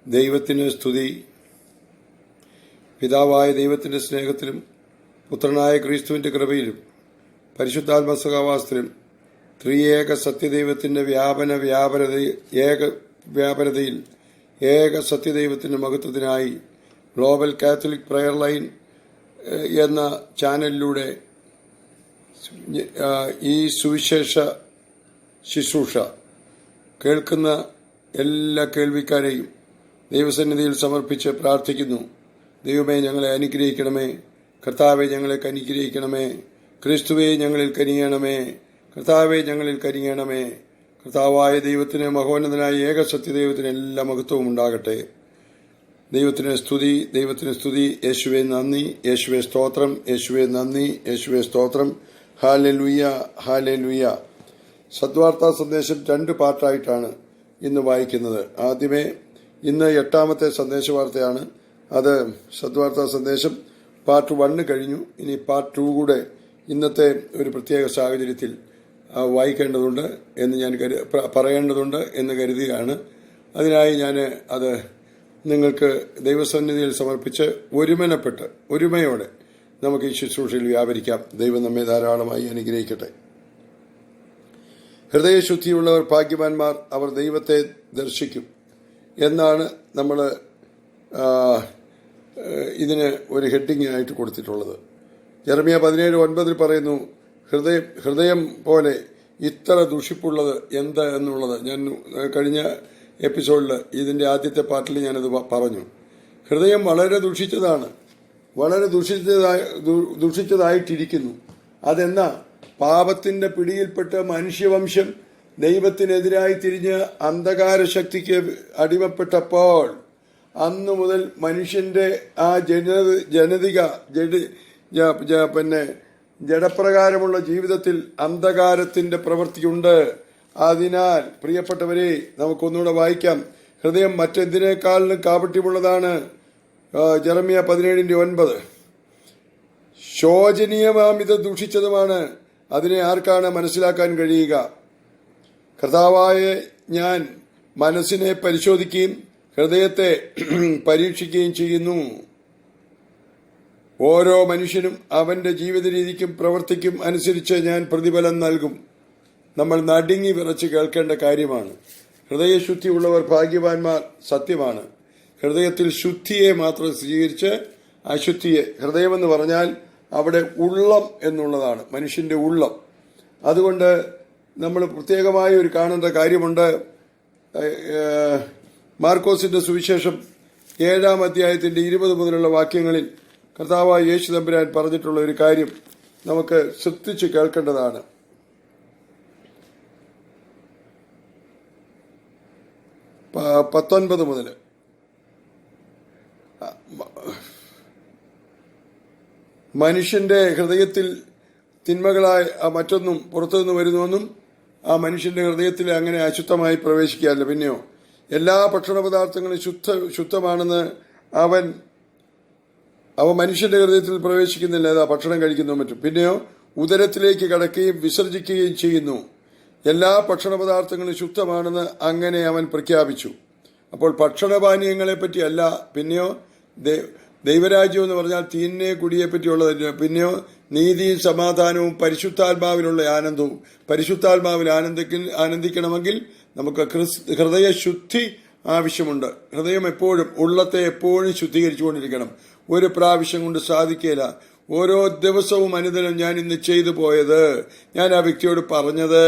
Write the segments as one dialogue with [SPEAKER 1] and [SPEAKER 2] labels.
[SPEAKER 1] ദൈവത്തിന് സ്തുതി. പിതാവായ ദൈവത്തിന്റെ സ്നേഹത്തിലും പുത്രനായ ക്രിസ്തുവിന്റെ കൃപയിലും പരിശുദ്ധാത്മ സഹവാസത്തിലും ത്രിയേക സത്യദൈവത്തിന്റെ വ്യാപനതയിൽ ഏക സത്യദൈവത്തിന്റെ മഹത്വത്തിനായി ഗ്ലോബൽ കാത്തലിക് പ്രയർ ലൈൻ എന്ന ചാനലിലൂടെ ഈ സുവിശേഷ ശുശ്രൂഷ കേൾക്കുന്ന എല്ലാ കേൾവിക്കാരെയും ദൈവസന്നിധിയിൽ സമർപ്പിച്ച് പ്രാർത്ഥിക്കുന്നു. ദൈവമേ, ഞങ്ങളെ അനുഗ്രഹിക്കണമേ. കർത്താവെ, ഞങ്ങളെ അനുഗ്രഹിക്കണമേ. ക്രിസ്തുവെ, ഞങ്ങളിൽ കനിയണമേ. കർത്താവെ, ഞങ്ങളിൽ കനിയണമേ. കർത്താവായ ദൈവത്തിന്, മഹോന്നതനായ ഏക സത്യദൈവത്തിന് എല്ലാ മഹത്വവും ഉണ്ടാകട്ടെ. ദൈവത്തിന് സ്തുതി, ദൈവത്തിന് സ്തുതി. യേശുവെ നന്ദി, യേശുവെ സ്തോത്രം, യേശുവെ നന്ദി, യേശുവെ സ്തോത്രം. Hallelujah, hallelujah. സദ്വാർത്താ സന്ദേശം 2 പാർട്ടായിട്ടാണ് ഇന്ന് വായിക്കുന്നത്. ആദ്യമേ ഇന്ന് 8ാമത്തെ സന്ദേശവാർത്തയാണ്. അത് സദ്വാർത്താ സന്ദേശം പാർട്ട് 1 കഴിഞ്ഞു. ഇനി പാർട്ട് 2 കൂടെ ഇന്നത്തെ ഒരു പ്രത്യേക സാഹചര്യത്തിൽ വായിക്കേണ്ടതുണ്ട് എന്ന് ഞാൻ പറയേണ്ടതുണ്ട് എന്ന് കരുതിയാണ്. അതിനായി ഞാൻ അത് നിങ്ങൾക്ക് ദൈവസന്നിധിയിൽ സമർപ്പിച്ച് ഒരുമയോടെ നമുക്ക് ഈ ശുശ്രൂഷയിൽ വ്യാപരിക്കാം. ദൈവം നമ്മെ ധാരാളമായി അനുഗ്രഹിക്കട്ടെ. ഹൃദയശുദ്ധിയുള്ളവർ ഭാഗ്യവാന്മാർ, അവർ ദൈവത്തെ ദർശിക്കും എന്നാണ് നമ്മൾ ഇതിന് ഒരു ഹെഡിങ് ആയിട്ട് കൊടുത്തിട്ടുള്ളത്. യെരമ്യ 17:9 പറയുന്നു, ഹൃദയം പോലെ ഇത്ര ദുഷിപ്പുള്ളത് എന്ത് എന്നുള്ളത്. ഞാൻ കഴിഞ്ഞ എപ്പിസോഡിൽ ഇതിന്റെ ആദ്യത്തെ പാർട്ടിൽ ഞാനത് പറഞ്ഞു. ഹൃദയം വളരെ ദുഷിച്ചതായിട്ടിരിക്കുന്നു. അതെന്നാ? പാപത്തിന്റെ പിടിയിൽപ്പെട്ട് മനുഷ്യവംശം ദൈവത്തിനെതിരായി തിരിഞ്ഞ് അന്ധകാര ശക്തിക്ക് അടിമപ്പെട്ടപ്പോൾ അന്നു മുതൽ മനുഷ്യന്റെ ആ ജഡപ്രകാരമുള്ള ജീവിതത്തിൽ അന്ധകാരത്തിന്റെ പ്രവൃത്തിയുണ്ട്. അതിനാൽ പ്രിയപ്പെട്ടവരെ, നമുക്കൊന്നുകൂടെ വായിക്കാം. ഹൃദയം മറ്റെന്തിനേക്കാളിലും കാപട്യമുള്ളതാണ്. യെരമ്യ 17:9. ശോചനീയമാമിത് ദൂഷിച്ചതുമാണ്. അതിനെ ആർക്കാണ് മനസ്സിലാക്കാൻ കഴിയുക? കർത്താവായ ഞാൻ മനസ്സിനെ പരിശോധിക്കുകയും ഹൃദയത്തെ പരീക്ഷിക്കുകയും ചെയ്യുന്നു. ഓരോ മനുഷ്യനും അവന്റെ ജീവിത രീതിക്കും പ്രവൃത്തിക്കും അനുസരിച്ച് ഞാൻ പ്രതിഫലം നൽകും. നമ്മൾ നടുങ്ങി വിറച്ച് കേൾക്കേണ്ട കാര്യമാണ്. ഹൃദയശുദ്ധിയുള്ളവർ ഭാഗ്യവാന്മാർ സത്യമാണ്. ഹൃദയത്തിൽ ശുദ്ധിയെ മാത്രം സ്വീകരിച്ച് അശുദ്ധിയെ, ഹൃദയമെന്ന് പറഞ്ഞാൽ അവിടെ ഉള്ളം എന്നുള്ളതാണ്, മനുഷ്യന്റെ ഉള്ളം. അതുകൊണ്ട് നമ്മൾ പ്രത്യേകമായി ഒരു കാണേണ്ട കാര്യമുണ്ട്. മാർക്കോസിന്റെ സുവിശേഷം 7-ാം അധ്യായത്തിന്റെ 20 മുതലുള്ള വാക്യങ്ങളിൽ കർത്താവായ യേശു തമ്പുരാൻ പറഞ്ഞിട്ടുള്ള ഒരു കാര്യം നമുക്ക് ശ്രദ്ധിച്ച് കേൾക്കേണ്ടതാണ്. 19 മുതൽ മനുഷ്യന്റെ ഹൃദയത്തിൽ തിന്മകളായ മറ്റൊന്നും പുറത്തുനിന്ന് വരുന്നുവെന്നും ആ മനുഷ്യന്റെ ഹൃദയത്തിൽ അങ്ങനെ അശുദ്ധമായി പ്രവേശിക്കാറില്ല. പിന്നെയോ എല്ലാ ഭക്ഷണ പദാർത്ഥങ്ങളും ശുദ്ധമാണെന്ന് അവൻ മനുഷ്യന്റെ ഹൃദയത്തിൽ പ്രവേശിക്കുന്നില്ല. ഏതാ ഭക്ഷണം കഴിക്കുന്നു മറ്റും. പിന്നെയോ ഉദരത്തിലേക്ക് കടക്കുകയും വിസർജിക്കുകയും ചെയ്യുന്നു. എല്ലാ ഭക്ഷണ പദാർത്ഥങ്ങളും ശുദ്ധമാണെന്ന് അങ്ങനെ അവൻ പ്രഖ്യാപിച്ചു. അപ്പോൾ ഭക്ഷണപാനീയങ്ങളെ പറ്റിയല്ല, പിന്നെയോ ദൈവരാജ്യം എന്ന് പറഞ്ഞാൽ തീന്നെ കുടിയെ പറ്റിയുള്ളതല്ല. പിന്നെയോ നീതിയും സമാധാനവും പരിശുദ്ധാത്മാവിലുള്ള ആനന്ദവും. പരിശുദ്ധാത്മാവിൽ ആനന്ദിക്കണമെങ്കിൽ നമുക്ക് ഹൃദയശുദ്ധി ആവശ്യമുണ്ട്. ഹൃദയം എപ്പോഴും, ഉള്ളത്തെ എപ്പോഴും ശുദ്ധീകരിച്ചുകൊണ്ടിരിക്കണം. ഒരു പ്രാവശ്യം കൊണ്ട് സാധിക്കില്ല. ഓരോ ദിവസവും അനുദിനം ഞാൻ ഇന്ന് ചെയ്തു പോയത്, ഞാൻ ആ വ്യക്തിയോട് പറഞ്ഞത്,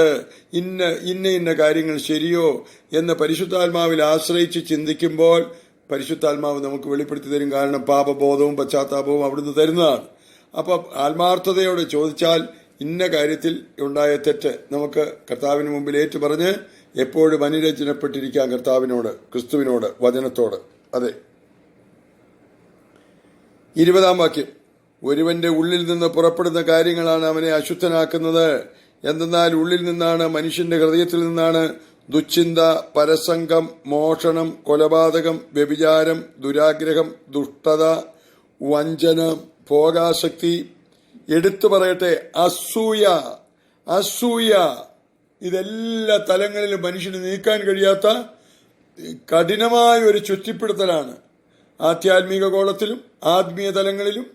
[SPEAKER 1] ഇന്ന കാര്യങ്ങൾ ശരിയോ എന്ന് പരിശുദ്ധാത്മാവിൽ ആശ്രയിച്ച് ചിന്തിക്കുമ്പോൾ പരിശുദ്ധാത്മാവ് നമുക്ക് വെളിപ്പെടുത്തി തരും. കാരണം പാപബോധവും പശ്ചാത്താപവും അവിടുന്ന് തരുന്നതാണ്. അപ്പൊ ആത്മാർത്ഥതയോടെ ചോദിച്ചാൽ ഇന്ന കാര്യത്തിൽ ഉണ്ടായ തെറ്റ് നമുക്ക് കർത്താവിന് മുമ്പിൽ ഏറ്റുപറഞ്ഞ് എപ്പോഴും അനുരഞ്ജനപ്പെട്ടിരിക്കാം കർത്താവിനോട്, ക്രിസ്തുവിനോട്, വചനത്തോട്. അതെ. 20-ാം വാക്യം, ഒരുവന്റെ ഉള്ളിൽ നിന്ന് പുറപ്പെടുന്ന കാര്യങ്ങളാണ് അവനെ അശുദ്ധനാക്കുന്നത്. എന്തെന്നാൽ ഉള്ളിൽ നിന്നാണ്, മനുഷ്യന്റെ ഹൃദയത്തിൽ നിന്നാണ് ദുശ്ചിന്ത, പരസംഗം, മോഷണം, കൊലപാതകം, വ്യഭിചാരം, ദുരാഗ്രഹം, ദുഷ്ടത, വഞ്ചന, ഭോഗാസക്തി, എടുത്തു പറയട്ടെ അസൂയ, ഇതെല്ലാ തലങ്ങളിലും മനുഷ്യന് നീക്കാൻ കഴിയാത്ത കഠിനമായ ഒരു ചുറ്റിപ്പിടുത്തലാണ്. ആധ്യാത്മിക ഗോളത്തിലും ആത്മീയ തലങ്ങളിലും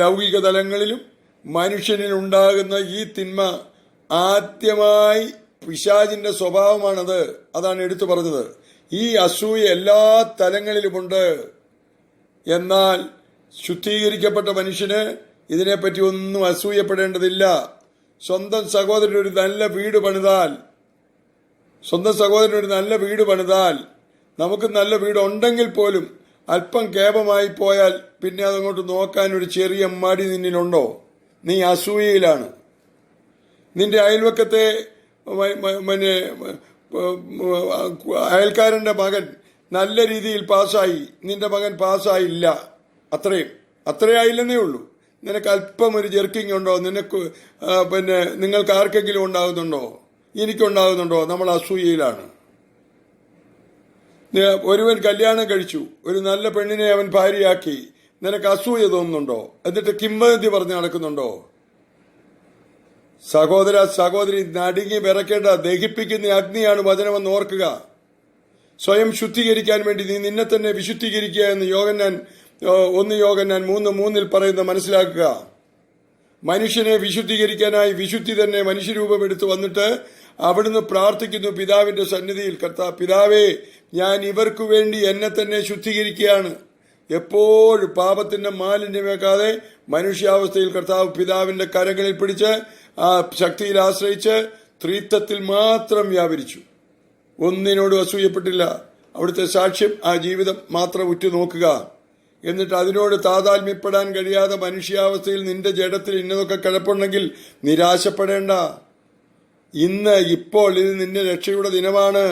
[SPEAKER 1] ലൗകിക തലങ്ങളിലും മനുഷ്യനിൽ ഉണ്ടാകുന്ന ഈ തിന്മ ആദ്യമായി പിശാചിന്റെ സ്വഭാവമാണത്. അതാണ് എടുത്തു പറഞ്ഞത്. ഈ അസൂയ എല്ലാ തലങ്ങളിലുമുണ്ട്. എന്നാൽ ശുദ്ധീകരിക്കപ്പെട്ട മനുഷ്യന് ഇതിനെപ്പറ്റി ഒന്നും അസൂയപ്പെടേണ്ടതില്ല. സ്വന്തം സഹോദരൻ ഒരു നല്ല വീട് പണിതാൽ നമുക്ക് നല്ല വീട് ഉണ്ടെങ്കിൽ പോലും അല്പം കേപമായി പോയാൽ പിന്നെ അതങ്ങോട്ട് നോക്കാൻ ഒരു ചെറിയ മടി നിന്നിലുണ്ടോ? നീ അസൂയയിലാണ്. നിന്റെ അയൽവക്കത്തെ അയൽക്കാരന്റെ മകൻ നല്ല രീതിയിൽ പാസ്സായി, നിന്റെ മകൻ പാസ്സായില്ല. അത്രയായില്ലെന്നേ ഉള്ളൂ. നിനക്ക് അല്പം ഒരു ജെർക്കിംഗ് ഉണ്ടോ? നിനക്ക് നിങ്ങൾക്ക് ആർക്കെങ്കിലും ഉണ്ടാകുന്നുണ്ടോ? എനിക്കുണ്ടാകുന്നുണ്ടോ? നമ്മൾ അസൂയയിലാണ്. ഒരുവൻ കല്യാണം കഴിച്ചു, ഒരു നല്ല പെണ്ണിനെ അവൻ ഭാര്യയാക്കി. നിനക്ക് അസൂയ തോന്നുന്നുണ്ടോ? എന്നിട്ട് കിംവദന്തി പറഞ്ഞ് നടക്കുന്നുണ്ടോ? സഹോദരി, നടുങ്ങി വിറക്കേണ്ട ദഹിപ്പിക്കുന്ന അഗ്നിയാണ് വചനമെന്ന് ഓർക്കുക. സ്വയം ശുദ്ധീകരിക്കാൻ വേണ്ടി നീ നിന്നെ തന്നെ വിശുദ്ധീകരിക്കുക എന്ന് യോഹന്നാൻ 3:3 പറയുന്ന മനസ്സിലാക്കുക. മനുഷ്യനെ വിശുദ്ധീകരിക്കാനായി വിശുദ്ധി തന്നെ മനുഷ്യരൂപമെടുത്ത് വന്നിട്ട് അവിടുന്ന് പ്രാർത്ഥിക്കുന്നു പിതാവിന്റെ സന്നിധിയിൽ, പിതാവേ, ഞാൻ ഇവർക്ക് വേണ്ടി എന്നെ തന്നെ ശുദ്ധീകരിക്കുകയാണ്. എപ്പോഴും പാപത്തിന്റെ മാലിന്യമേക്കാതെ മനുഷ്യാവസ്ഥയിൽ കർത്താവ് പിതാവിന്റെ കരങ്ങളിൽ പിടിച്ച് ആ ശക്തിയിൽ ആശ്രയിച്ച് ത്രിത്വത്തിൽ മാത്രം വ്യാപരിച്ചു. ഒന്നിനോടും അസൂയപ്പെട്ടില്ല. അവിടുത്തെ സാക്ഷ്യം ആ ജീവിതം മാത്രം ഉറ്റുനോക്കുക. എന്നിട്ട് അതിനോട് താതാത്മ്യപ്പെടാൻ കഴിയാതെ മനുഷ്യാവസ്ഥയിൽ നിന്റെ ജഡത്തിൽ ഇന്നതൊക്കെ കിടപ്പുണ്ടെങ്കിൽ നിരാശപ്പെടേണ്ട. ഇപ്പോൾ ഇത് നിന്റെ രക്ഷയുടെ ദിനമാണ്.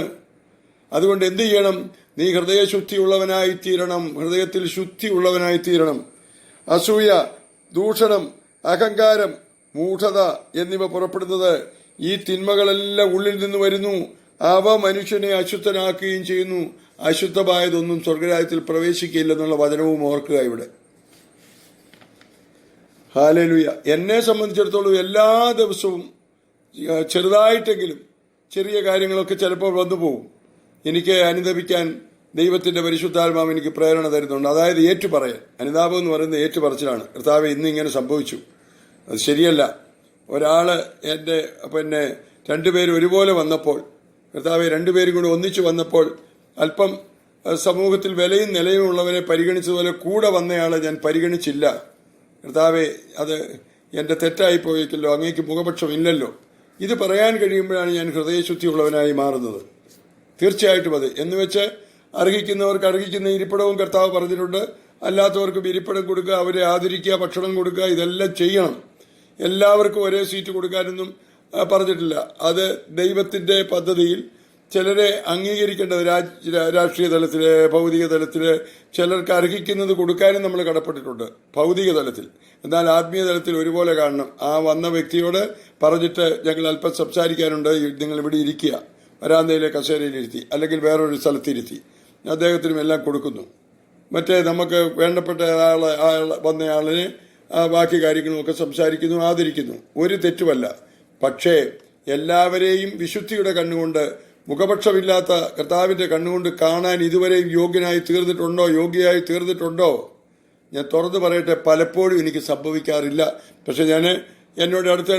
[SPEAKER 1] അതുകൊണ്ട് എന്ത് ചെയ്യണം? നീ ഹൃദയശുദ്ധിയുള്ളവനായി തീരണം. ഹൃദയത്തിൽ ശുദ്ധിയുള്ളവനായി തീരണം. അസൂയ, ദൂഷണം, അഹങ്കാരം, മൂഢത എന്നിവ പുറപ്പെടുന്നത് ഈ തിന്മകളെല്ലാം ഉള്ളിൽ നിന്ന് വരുന്നു. അവ മനുഷ്യനെ അശുദ്ധനാക്കുകയും ചെയ്യുന്നു. അശുദ്ധമായതൊന്നും സ്വർഗരാജ്യത്തിൽ പ്രവേശിക്കില്ലെന്നുള്ള വചനവും ഓർക്കുക. ഇവിടെ ഹല്ലേലൂയ. എന്നെ സംബന്ധിച്ചിടത്തോളം എല്ലാ ദിവസവും ചെറുതായിട്ടെങ്കിലും ചെറിയ കാര്യങ്ങളൊക്കെ ചിലപ്പോൾ വന്നു പോകും. എനിക്ക് അനുദപിക്കാൻ ദൈവത്തിന്റെ പരിശുദ്ധാത്മാവ് എനിക്ക് പ്രേരണ തരുന്നുണ്ട്. അതായത് ഏറ്റുപറയൽ. അനുതാപം എന്ന് പറയുന്നത് ഏറ്റുപറച്ചിലാണ്. കർത്താവേ, ഇന്ന് ഇങ്ങനെ സംഭവിച്ചു, അത് ശരിയല്ല. ഒരാള് എന്റെ രണ്ടുപേരും ഒരുപോലെ വന്നപ്പോൾ, കർത്താവെ, രണ്ടുപേരും കൂടി ഒന്നിച്ചു വന്നപ്പോൾ അല്പം സമൂഹത്തിൽ വിലയും നിലയും ഉള്ളവരെ പരിഗണിച്ചതുപോലെ കൂടെ വന്നയാളെ ഞാൻ പരിഗണിച്ചില്ല. കർത്താവെ, അത് എന്റെ തെറ്റായി പോയിക്കല്ലോ, അങ്ങേക്ക് മുഖപക്ഷമില്ലല്ലോ. ഇത് പറയാൻ കഴിയുമ്പോഴാണ് ഞാൻ ഹൃദയശുദ്ധിയുള്ളവനായി മാറുന്നത്. തീർച്ചയായിട്ടും അത് എന്നുവെച്ച് അർഹിക്കുന്നവർക്ക് അർഹിക്കുന്ന ഇരിപ്പിടവും കർത്താവ് പറഞ്ഞിട്ടുണ്ട്. അല്ലാത്തവർക്കും ഇരിപ്പിടം കൊടുക്കുക, അവരെ ആദരിക്കുക, ഭക്ഷണം കൊടുക്കുക, ഇതെല്ലാം ചെയ്യണം. എല്ലാവർക്കും ഒരേ സീറ്റ് കൊടുക്കാനൊന്നും പറഞ്ഞിട്ടില്ല. അത് ദൈവത്തിന്റെ പദ്ധതിയിൽ ചിലരെ അംഗീകരിക്കേണ്ടത് രാഷ്ട്രീയ തലത്തില്, ഭൗതിക തലത്തില് ചിലർക്ക് അർഹിക്കുന്നത് കൊടുക്കാനും നമ്മൾ കടപ്പെട്ടിട്ടുണ്ട് ഭൗതിക തലത്തിൽ. എന്നാൽ ആത്മീയ തലത്തിൽ ഒരുപോലെ കാണണം. ആ വന്ന വ്യക്തിയോട് പറഞ്ഞിട്ട് ഞങ്ങൾ അല്പം സംസാരിക്കാനുണ്ട്, നിങ്ങൾ ഇവിടെ ഇരിക്കുക, വരാന്തയിലെ കസേരയിലിരുത്തി അല്ലെങ്കിൽ വേറൊരു സ്ഥലത്തിരുത്തി അദ്ദേഹത്തിനും എല്ലാം കൊടുക്കുന്നു. മറ്റേ നമുക്ക് വേണ്ടപ്പെട്ട വന്നയാളിന് ബാക്കി കാര്യങ്ങളുമൊക്കെ സംസാരിക്കുന്നു, ആദരിക്കുന്നു. ഒരു തെറ്റുമല്ല. പക്ഷേ എല്ലാവരെയും വിശുദ്ധിയുടെ കണ്ണുകൊണ്ട്, മുഖപക്ഷമില്ലാത്ത കർത്താവിന്റെ കണ്ണുകൊണ്ട് കാണാൻ ഇതുവരെയും യോഗ്യയായി തീർന്നിട്ടുണ്ടോ? ഞാൻ തുറന്നു പറയട്ടെ, പലപ്പോഴും എനിക്ക് സംഭവിക്കാറില്ല. പക്ഷെ ഞാൻ എന്നോട് അടുത്ത്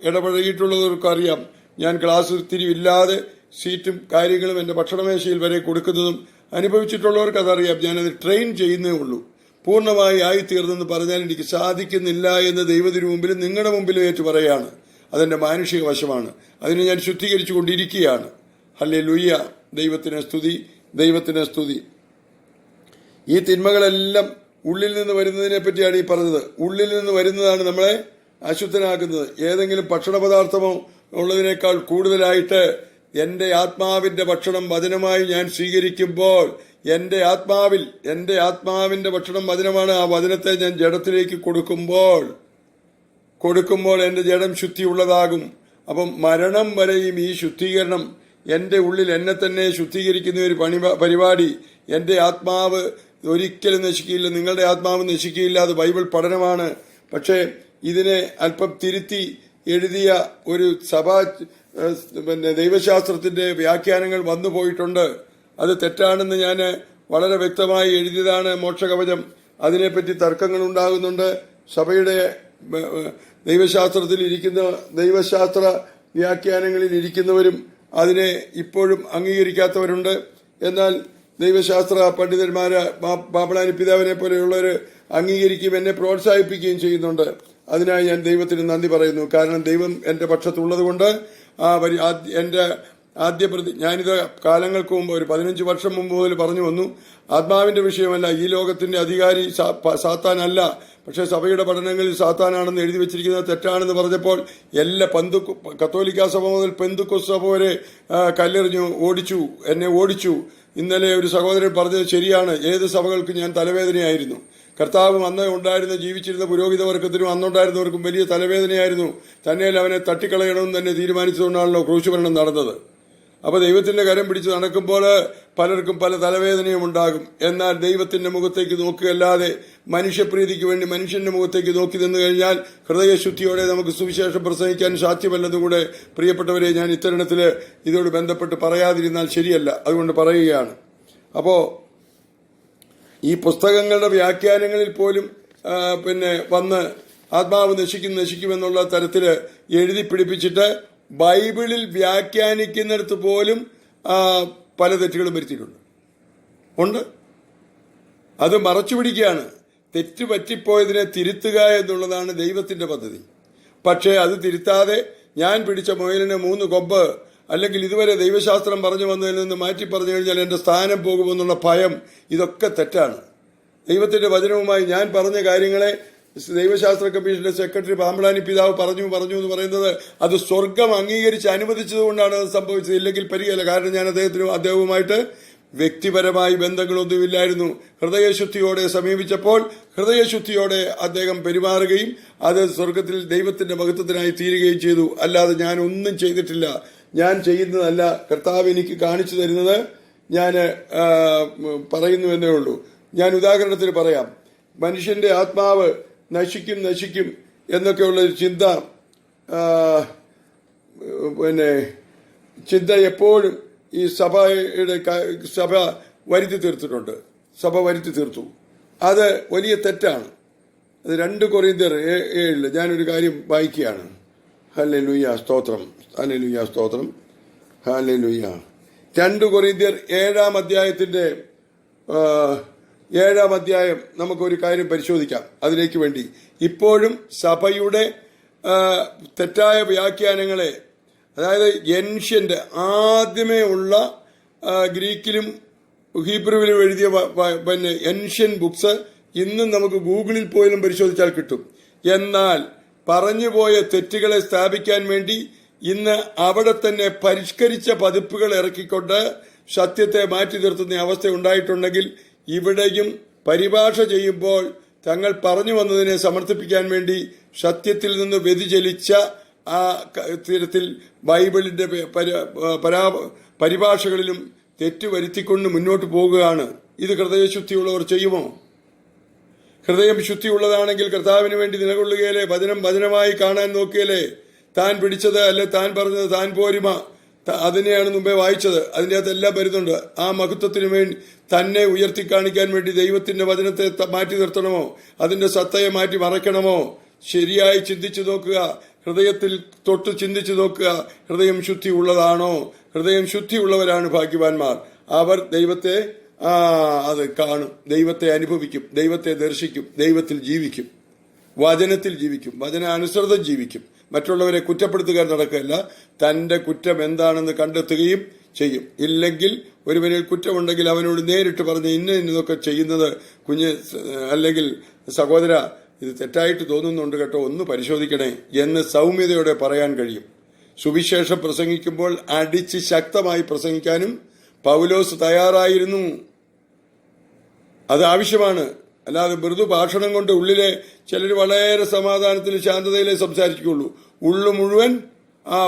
[SPEAKER 1] ഇടപഴകിയിട്ടുള്ളവർക്കും അറിയാം. ഞാൻ ക്ലാസ് തിരിവില്ലാതെ സീറ്റും കാര്യങ്ങളും എന്റെ ഭക്ഷണമേശയിൽ വരെ കൊടുക്കുന്നതും അനുഭവിച്ചിട്ടുള്ളവർക്ക് അതറിയാം. ഞാനത് ട്രെയിൻ ചെയ്യുന്നേ ഉള്ളൂ. പൂർണ്ണമായി ആയിത്തീർന്നെന്ന് പറഞ്ഞാൽ എനിക്ക് സാധിക്കുന്നില്ല എന്ന് ദൈവത്തിന് മുമ്പിലും നിങ്ങളുടെ മുമ്പിലും ഏറ്റു പറയാണ്. അതെന്റെ മാനുഷിക വശമാണ്. അതിനെ ഞാൻ ശുദ്ധീകരിച്ചു കൊണ്ടിരിക്കുകയാണ്. ഹല്ലേലൂയ. ദൈവത്തിന് സ്തുതി, ദൈവത്തിന് സ്തുതി. ഈ തിന്മകളെല്ലാം ഉള്ളിൽ നിന്ന് വരുന്നതിനെ പറ്റിയാണ് ഈ പറഞ്ഞത്. ഉള്ളിൽ നിന്ന് വരുന്നതാണ് നമ്മളെ അശുദ്ധനാക്കുന്നത്. ഏതെങ്കിലും ഭക്ഷണ പദാർത്ഥമോ ഉള്ളതിനേക്കാൾ കൂടുതലായിട്ട് എന്റെ ആത്മാവിന്റെ ഭക്ഷണം വചനമായി ഞാൻ സ്വീകരിക്കുമ്പോൾ, എന്റെ ആത്മാവിന്റെ ഭക്ഷണം വചനമാണ്. ആ വചനത്തെ ഞാൻ ജഡത്തിലേക്ക് കൊടുക്കുമ്പോൾ എന്റെ ജഡം ശുദ്ധിയുള്ളതാകും. അപ്പം മരണം വരെയും ഈ ശുദ്ധീകരണം, എന്റെ ഉള്ളിൽ എന്നെ തന്നെ ശുദ്ധീകരിക്കുന്ന ഒരു പരിപാടി. എന്റെ ആത്മാവ് ഒരിക്കലും നശിക്കില്ല, നിങ്ങളുടെ ആത്മാവ് നശിക്കില്ല. അത് ബൈബിൾ പഠനമാണ്. പക്ഷേ ഇതിനെ അല്പം തിരുത്തി എഴുതിയ ഒരു ദൈവശാസ്ത്രത്തിന്റെ വ്യാഖ്യാനങ്ങൾ വന്നു പോയിട്ടുണ്ട്. അത് തെറ്റാണെന്ന് ഞാൻ വളരെ വ്യക്തമായി എഴുതിയതാണ് മോക്ഷകവചം. അതിനെപ്പറ്റി തർക്കങ്ങൾ ഉണ്ടാകുന്നുണ്ട്. സഭയുടെ ദൈവശാസ്ത്രത്തിൽ ഇരിക്കുന്ന ദൈവശാസ്ത്ര വ്യാഖ്യാനങ്ങളിൽ ഇരിക്കുന്നവരും അതിനെ ഇപ്പോഴും അംഗീകരിക്കാത്തവരുണ്ട്. എന്നാൽ ദൈവശാസ്ത്ര പണ്ഡിതന്മാര് പാപ്പളാനി പിതാവിനെ പോലെയുള്ളവർ അംഗീകരിക്കുകയും എന്നെ പ്രോത്സാഹിപ്പിക്കുകയും ചെയ്യുന്നുണ്ട്. അതിനായി ഞാൻ ദൈവത്തിന് നന്ദി പറയുന്നു. കാരണം ദൈവം എന്റെ പക്ഷത്തുള്ളത് കൊണ്ട് എന്റെ ആദ്യ ഞാനിത് കാലങ്ങൾക്ക് മുമ്പ് ഒരു 15 വർഷം മുമ്പ് മുതൽ പറഞ്ഞു വന്നു. ആത്മാവിന്റെ വിഷയമല്ല, ഈ ലോകത്തിന്റെ അധികാരി സാത്താനല്ല, പക്ഷെ സഭയുടെ പഠനങ്ങളിൽ സാത്താനാണെന്ന് എഴുതി വെച്ചിരിക്കുന്നത് തെറ്റാണെന്ന് പറഞ്ഞപ്പോൾ എല്ലാ കത്തോലിക്ക സഭ മുതൽ പെന്തുക്കോസ്ത് സഭ വരെ കല്ലെറിഞ്ഞു, എന്നെ ഓടിച്ചു. ഇന്നലെ ഒരു സഹോദരൻ പറഞ്ഞത് ശരിയാണ്. ഏത് സഭകൾക്കും ഞാൻ തലവേദനയായിരുന്നു. കർത്താവ് അന്ന് ഉണ്ടായിരുന്ന ജീവിച്ചിരുന്ന പുരോഹിത വർഗത്തിനും അന്നുണ്ടായിരുന്നവർക്കും വലിയ തലവേദനയായിരുന്നു. തന്നെയല്ല അവനെ തട്ടിക്കളയണമെന്ന് തന്നെ തീരുമാനിച്ചുകൊണ്ടാണല്ലോ ക്രൂശുമരണം നടന്നത്. അപ്പൊ ദൈവത്തിന്റെ കരം പിടിച്ച് നടക്കുമ്പോൾ പലർക്കും പല തലവേദനയും ഉണ്ടാകും. എന്നാൽ ദൈവത്തിന്റെ മുഖത്തേക്ക് നോക്കുകയല്ലാതെ മനുഷ്യപ്രീതിക്ക് വേണ്ടി മനുഷ്യന്റെ മുഖത്തേക്ക് നോക്കി നിന്നു കഴിഞ്ഞാൽ ഹൃദയശുദ്ധിയോടെ നമുക്ക് സുവിശേഷം പ്രസംഗിക്കാൻ സാധ്യമല്ലെന്നും കൂടെ പ്രിയപ്പെട്ടവരെ ഞാൻ ഇത്തരണത്തില് ഇതോട് ബന്ധപ്പെട്ട് പറയാതിരുന്നാൽ ശരിയല്ല. അതുകൊണ്ട് പറയുകയാണ്. അപ്പോ ഈ പുസ്തകങ്ങളുടെ വ്യാഖ്യാനങ്ങളിൽ പോലും വന്ന് ആത്മാവ് നശിക്കുമെന്നുള്ള തരത്തില് എഴുതി പിടിപ്പിച്ചിട്ട് ബൈബിളിൽ വ്യാഖ്യാനിക്കുന്നിടത്ത് പോലും പല തെറ്റുകളും വരുത്തിയിട്ടുണ്ട്. അത് മറച്ചു പിടിക്കുകയാണ്. തെറ്റ് പറ്റിപ്പോയതിനെ തിരുത്തുക എന്നുള്ളതാണ് ദൈവത്തിന്റെ പദ്ധതി. പക്ഷേ അത് തിരുത്താതെ ഞാൻ പിടിച്ച മുയലിന് 3 കൊമ്പ്, അല്ലെങ്കിൽ ഇതുവരെ ദൈവശാസ്ത്രം പറഞ്ഞു വന്നതിൽ നിന്ന് മാറ്റി പറഞ്ഞു കഴിഞ്ഞാൽ എന്റെ സ്ഥാനം പോകുമെന്നുള്ള ഭയം, ഇതൊക്കെ തെറ്റാണ്. ദൈവത്തിന്റെ വചനവുമായി ഞാൻ പറഞ്ഞ കാര്യങ്ങളെ ദൈവശാസ്ത്ര കമ്മീഷന്റെ സെക്രട്ടറി പാമ്പളാനി പിതാവ് പറഞ്ഞു എന്ന് പറയുന്നത് അത് സ്വർഗം അംഗീകരിച്ച് അനുവദിച്ചതുകൊണ്ടാണ് അത് സംഭവിച്ചത്. ഇല്ലെങ്കിൽ പരിഹരില്ല. കാരണം ഞാൻ അദ്ദേഹവുമായിട്ട് വ്യക്തിപരമായി ബന്ധങ്ങളൊന്നുമില്ലായിരുന്നു. ഹൃദയശുദ്ധിയോടെ സമീപിച്ചപ്പോൾ ഹൃദയശുദ്ധിയോടെ അദ്ദേഹം പെരുമാറുകയും അത് സ്വർഗത്തിൽ ദൈവത്തിന്റെ മഹത്വത്തിനായി തീരുകയും ചെയ്തു. അല്ലാതെ ഞാൻ ഒന്നും ചെയ്തിട്ടില്ല. ഞാൻ ചെയ്യുന്നതല്ല, കർത്താവ് എനിക്ക് കാണിച്ചു തരുന്നത് ഞാൻ പറയുന്നുവെന്നേ ഉള്ളൂ. ഞാൻ ഉദാഹരണത്തിന് പറയാം. മനുഷ്യന്റെ ആത്മാവ് നശിക്കും എന്നൊക്കെയുള്ള ഒരു ചിന്ത എപ്പോഴും ഈ സഭ വരുത്തി തീർത്തിട്ടുണ്ട്. സഭ വരുത്തി തീർത്തു. അത് വലിയ തെറ്റാണ്. അത് 2 കൊരിന്ത്യർ 7 ഞാനൊരു കാര്യം വായിക്കുകയാണ്. ഹല്ലേലൂയ, സ്തോത്രം, ഹല്ലേലൂയ, സ്തോത്രം, ഹല്ലേലൂയ. 2 കൊരിന്ത്യർ 7-ാം അധ്യായത്തിന്റെ 7-ാം അധ്യായം നമുക്കൊരു കാര്യം പരിശോധിക്കാം. അതിലേക്ക് വേണ്ടി ഇപ്പോഴും സഭയുടെ തെറ്റായ വ്യാഖ്യാനങ്ങളെ, അതായത് ഏൻഷ്യന്റ് ആദ്യമേ ഉള്ള ഗ്രീക്കിലും ഹീബ്രുവിലും എഴുതിയ ഏൻഷ്യൻ ബുക്സ് ഇന്നും നമുക്ക് ഗൂഗിളിൽ പോലും പരിശോധിച്ചാൽ കിട്ടും. എന്നാൽ പറഞ്ഞുപോയ തെറ്റുകളെ സ്ഥാപിക്കാൻ വേണ്ടി ഇന്ന് അവിടെ തന്നെ പരിഷ്കരിച്ച പതിപ്പുകൾ ഇറക്കിക്കൊണ്ട് സത്യത്തെ മാറ്റി നിർത്തുന്ന അവസ്ഥ ഉണ്ടായിട്ടുണ്ടെങ്കിൽ ഇവിടെയും പരിഭാഷ ചെയ്യുമ്പോൾ തങ്ങൾ പറഞ്ഞു വന്നതിനെ സമർത്ഥിപ്പിക്കാൻ വേണ്ടി സത്യത്തിൽ നിന്ന് വ്യതിചലിച്ച ആ തരത്തിൽ ബൈബിളിന്റെ പരിഭാഷകളിലും തെറ്റുവരുത്തിക്കൊണ്ട് മുന്നോട്ട് പോകുകയാണ്. ഇത് ഹൃദയശുദ്ധിയുള്ളവർ ചെയ്യുമോ? ഹൃദയം ശുദ്ധിയുള്ളതാണെങ്കിൽ കർത്താവിന് വേണ്ടി നിലകൊള്ളുകയല്ലേ? വചനമായി കാണാൻ നോക്കിയല്ലേ? താൻ പിടിച്ചത് അല്ലെ താൻ പറഞ്ഞത് താൻ പോരുമ, അതിനെയാണ് മുമ്പേ വായിച്ചത്. അതിൻ്റെ അകത്ത് എല്ലാം വരുന്നുണ്ട്. ആ മഹത്വത്തിനു വേണ്ടി തന്നെ ഉയർത്തി കാണിക്കാൻ വേണ്ടി ദൈവത്തിന്റെ വചനത്തെ മാറ്റി നിർത്തണമോ? അതിന്റെ സത്തയെ മാറ്റി മറയ്ക്കണമോ? ശരിയായി ചിന്തിച്ചു നോക്കുക. ഹൃദയത്തിൽ തൊട്ട് ചിന്തിച്ചു നോക്കുക. ഹൃദയം ശുദ്ധി ഉള്ളതാണോ? ഹൃദയം ശുദ്ധിയുള്ളവരാണ് ഭാഗ്യവാന്മാർ. അവർ ദൈവത്തെ അത് കാണും, ദൈവത്തെ അനുഭവിക്കും, ദൈവത്തെ ദർശിക്കും, ദൈവത്തിൽ ജീവിക്കും, വചനത്തിൽ ജീവിക്കും, വചനാനുസൃതം ജീവിക്കും. മറ്റുള്ളവരെ കുറ്റപ്പെടുത്തുക നടക്കുകയല്ല, തന്റെ കുറ്റം എന്താണെന്ന് കണ്ടെത്തുകയും ചെയ്യും. ഇല്ലെങ്കിൽ ഒരുവനിൽ കുറ്റമുണ്ടെങ്കിൽ അവനോട് നേരിട്ട് പറഞ്ഞ് ഇന്നതൊക്കെ ചെയ്യുന്നത് അല്ലെങ്കിൽ സഹോദര ഇത് തെറ്റായിട്ട് തോന്നുന്നുണ്ട് കേട്ടോ, ഒന്ന് പരിശോധിക്കണേ എന്ന് സൗമ്യതയോടെ പറയാൻ കഴിയും. സുവിശേഷം പ്രസംഗിക്കുമ്പോൾ അടിച്ച് ശക്തമായി പ്രസംഗിക്കാനും പൗലോസ് തയ്യാറായിരുന്നു. അത് ആവശ്യമാണ്. അല്ലാതെ മൃദു ഭാഷണം കൊണ്ട് ഉള്ളിലെ ചിലർ വളരെ സമാധാനത്തിൽ ശാന്തതയിലേ സംസാരിക്കുകയുള്ളൂ. ഉള്ളു മുഴുവൻ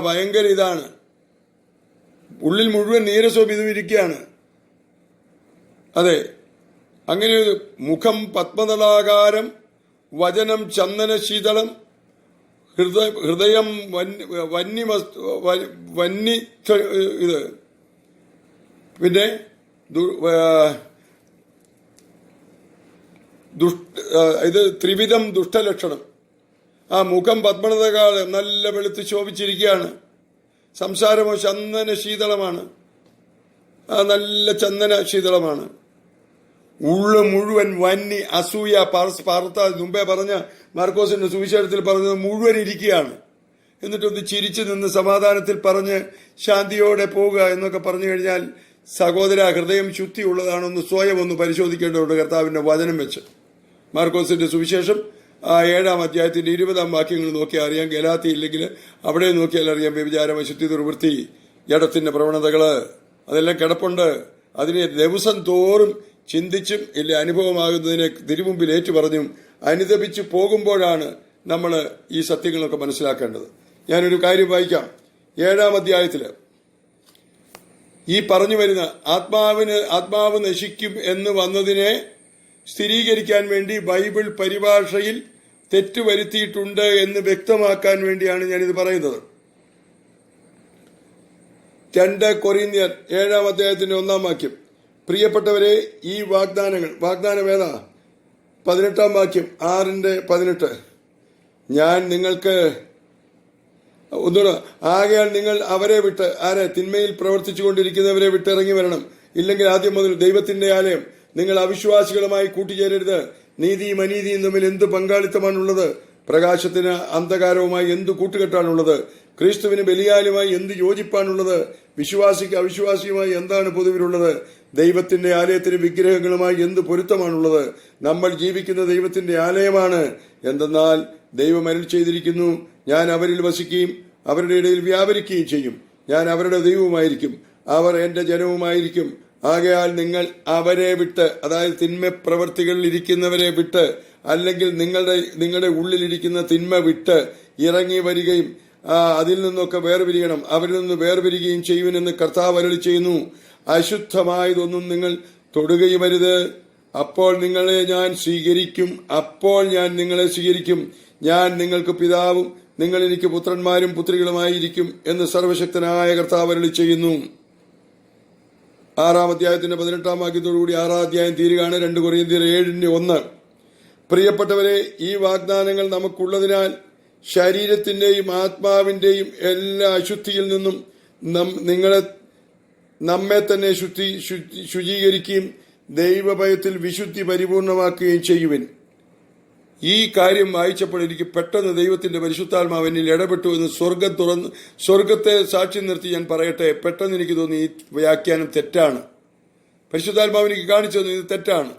[SPEAKER 1] ഭയങ്കര ഇതാണ്, ഉള്ളിൽ മുഴുവൻ നീരസവും ഇതും ഇരിക്കുകയാണ്. അതെ, അങ്ങനെ മുഖം പത്മതളാകാരം, വചനം ചന്ദന ശീതളം, ഹൃദയം ഇത് പിന്നെ ഇത് ത്രിവിധം ദുഷ്ടലക്ഷണം. ആ മുഖം പത്മനതകാൾ നല്ല വെളുത്ത് ശോഭിച്ചിരിക്കുകയാണ്. സംസാരമോ ചന്ദന ശീതളമാണ്. നല്ല ചന്ദന ശീതളമാണ്. ഉള്ളു മുഴുവൻ വന്നി അസൂയ പാർത്ത മുമ്പേ പറഞ്ഞ മാർക്കോസിന്റെ സുവിശേഷത്തിൽ പറഞ്ഞത് മുഴുവൻ ഇരിക്കുകയാണ്. എന്നിട്ടൊന്ന് ചിരിച്ചു നിന്ന് സമാധാനത്തിൽ പറഞ്ഞ് ശാന്തിയോടെ പോവുക എന്നൊക്കെ പറഞ്ഞു കഴിഞ്ഞാൽ സഹോദര, ഹൃദയം ശുദ്ധിയുള്ളതാണെന്ന് സ്വയം ഒന്ന് പരിശോധിക്കേണ്ടതുണ്ട് കർത്താവിന്റെ വചനം വെച്ച്. മാർക്കോസിന്റെ സുവിശേഷം 7-ാം അധ്യായത്തിന്റെ 20-ാം വാക്യങ്ങൾ നോക്കിയാൽ അറിയാം. ഗലാത്തി ഇല്ലെങ്കിൽ അവിടെ നോക്കിയാൽ അറിയാം. വ്യഭിചാരം, അശുദ്ധി, ദുർവൃത്തി, ജഡത്തിന്റെ പ്രവണതകള് അതെല്ലാം കിടപ്പുണ്ട്. അതിനെ ദിവസം തോറും ചിന്തിച്ചും ഇല്ല അനുഭവമാകുന്നതിനെ തിരുമുമ്പിൽ ഏറ്റുപറഞ്ഞും അനുദപിച്ചു പോകുമ്പോഴാണ് നമ്മൾ ഈ സത്യങ്ങളൊക്കെ മനസ്സിലാക്കേണ്ടത്. ഞാനൊരു കാര്യം വായിക്കാം. 7-ാം അധ്യായത്തില് ഈ പറഞ്ഞു വരുന്ന ആത്മാവ് നശിക്കും എന്ന് വന്നതിനെ സ്ഥിരീകരിക്കാൻ വേണ്ടി ബൈബിൾ പരിഭാഷയിൽ തെറ്റ് വരുത്തിയിട്ടുണ്ട് എന്ന് വ്യക്തമാക്കാൻ വേണ്ടിയാണ് ഞാനിത് പറയുന്നത്. 2 കൊരിന്ത്യർ 7-ാം അധ്യായത്തിന്റെ 1-ാം വാക്യം. പ്രിയപ്പെട്ടവരെ, ഈ വാഗ്ദാനം ഏതാ? 18-ാം വാക്യം, 6:18. ഞാൻ നിങ്ങൾക്ക് ആകയാൽ നിങ്ങൾ അവരെ വിട്ട്, തിന്മയിൽ പ്രവർത്തിച്ചുകൊണ്ടിരിക്കുന്നവരെ വിട്ട് ഇറങ്ങി വരണം. ഇല്ലെങ്കിൽ ആദ്യം മുതൽ ദൈവത്തിന്റെ ആലയം നിങ്ങൾ അവിശ്വാസികളുമായി കൂട്ടിച്ചേരരുത്. നീതിയും അനീതിയും തമ്മിൽ എന്ത് പങ്കാളിത്തമാണുള്ളത്? പ്രകാശത്തിന് അന്ധകാരവുമായി എന്ത് കൂട്ടുകെട്ടാണുള്ളത്? ക്രിസ്തുവിന് ബലിയാലുമായി എന്ത് യോജിപ്പാണുള്ളത്? വിശ്വാസിക്ക് അവിശ്വാസിയുമായി എന്താണ് പൊതുവിലുള്ളത്? ദൈവത്തിന്റെ ആലയത്തിന് വിഗ്രഹങ്ങളുമായി എന്ത് പൊരുത്തമാണുള്ളത്? നമ്മൾ ജീവിക്കുന്ന ദൈവത്തിന്റെ ആലയമാണ്. എന്തെന്നാൽ ദൈവം അരുൾ ചെയ്തിരിക്കുന്നു, ഞാൻ അവരിൽ വസിക്കുകയും അവരുടെ ഇടയിൽ വ്യാപരിക്കുകയും ചെയ്യും. ഞാൻ അവരുടെ ദൈവവുമായിരിക്കും, അവർ എന്റെ ജനവുമായിരിക്കും. ആകയാൽ നിങ്ങൾ അവരെ വിട്ട്, അതായത് തിന്മ പ്രവർത്തികളിൽ ഇരിക്കുന്നവരെ വിട്ട്, അല്ലെങ്കിൽ നിങ്ങളുടെ ഉള്ളിലിരിക്കുന്ന തിന്മ വിട്ട് ഇറങ്ങി വരികയും അതിൽ നിന്നൊക്കെ വേർപിരിയണം. അവരിൽ നിന്ന് വേർപിരിയുകയും ചെയ്യുമെന്ന് കർത്താവ് അരുളി ചെയ്യുന്നു. അശുദ്ധമായതൊന്നും നിങ്ങൾ തൊടുകയുമരുത്. അപ്പോൾ നിങ്ങളെ ഞാൻ സ്വീകരിക്കും. ഞാൻ നിങ്ങൾക്ക് പിതാവും നിങ്ങൾ എനിക്ക് പുത്രന്മാരും പുത്രികളുമായിരിക്കും എന്ന് സർവശക്തനായ കർത്താവ് അരുളി ചെയ്യുന്നു. 6-ാം അധ്യായത്തിന്റെ 18-ാം വാക്യത്തോടുകൂടി 6-ാം അധ്യായം തീരുകയാണ്. 2 കൊരിന്ത്യർ 7:1. പ്രിയപ്പെട്ടവരെ, ഈ വാഗ്ദാനങ്ങൾ നമുക്കുള്ളതിനാൽ ശരീരത്തിന്റെയും ആത്മാവിന്റെയും എല്ലാ അശുദ്ധിയിൽ നിന്നും നമ്മെ തന്നെ ശുചീകരിക്കുകയും ദൈവഭയത്തിൽ വിശുദ്ധി പരിപൂർണമാക്കുകയും ചെയ്യുവിൻ. ഈ കാര്യം വായിച്ചപ്പോൾ എനിക്ക് പെട്ടെന്ന് ദൈവത്തിന്റെ പരിശുദ്ധാത്മാവ് എന്നിൽ ഇടപെട്ടു എന്ന് സ്വർഗത്തെ സാക്ഷി നിർത്തി ഞാൻ പറയട്ടെ. പെട്ടെന്ന് എനിക്ക് തോന്നി ഈ വ്യാഖ്യാനം തെറ്റാണ്. പരിശുദ്ധാത്മാവ് എനിക്ക് കാണിച്ചു തന്നു ഇത് തെറ്റാണ്.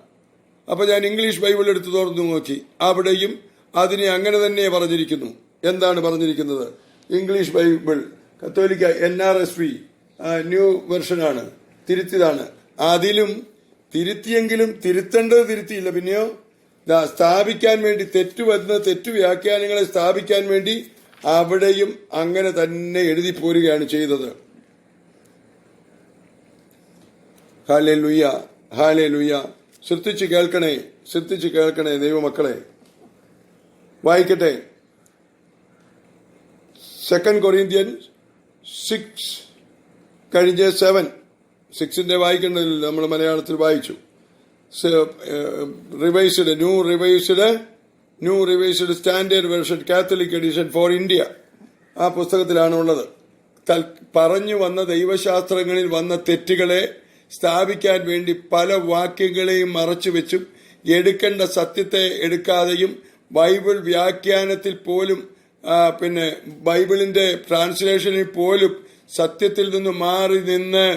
[SPEAKER 1] അപ്പൊ ഞാൻ ഇംഗ്ലീഷ് ബൈബിൾ എടുത്ത് തുറന്നു നോക്കി. അവിടെയും അതിനെ അങ്ങനെ തന്നെ പറഞ്ഞിരിക്കുന്നു. എന്താണ് പറഞ്ഞിരിക്കുന്നത്? ഇംഗ്ലീഷ് ബൈബിൾ കത്തോലിക്ക NRSV ന്യൂ വെർഷനാണ്, തിരുത്തിയതാണ്. അതിലും തിരുത്തിയെങ്കിലും തിരുത്തേണ്ടത് തിരുത്തിയില്ല. പിന്നെയോ സ്ഥാപിക്കാൻ വേണ്ടി തെറ്റു വ്യാഖ്യാനങ്ങളെ സ്ഥാപിക്കാൻ വേണ്ടി അവിടെയും അങ്ങനെ തന്നെ എഴുതി പോരുകയാണ് ചെയ്തത്. Hallelujah, hallelujah. ശ്രദ്ധിച്ച് കേൾക്കണേ ദൈവമക്കളെ. വായിക്കട്ടെ. 2 കൊരിന്ത്യൻ 6 കഴിഞ്ഞ് 7. 6 വായിക്കേണ്ടതില്ല, നമ്മൾ മലയാളത്തിൽ വായിച്ചു. New revised standard version Catholic edition for India. ആ പുസ്തകത്തിലാണ് ഉള്ളത്. പറഞ്ഞു വന്ന ദൈവശാസ്ത്രങ്ങളിൽ വന്ന തെറ്റുകളെ സ്ഥാപിക്കാൻ വേണ്ടി പല വാക്യങ്ങളെയും മറച്ചുവെച്ചും എടുക്കേണ്ട സത്യത്തെ എടുക്കാതെയും ബൈബിൾ വ്യാഖ്യാനത്തിൽ പോലും ബൈബിളിന്റെ ട്രാൻസ്ലേഷനിൽ പോലും സത്യത്തിൽ നിന്ന് മാറി നിന്ന്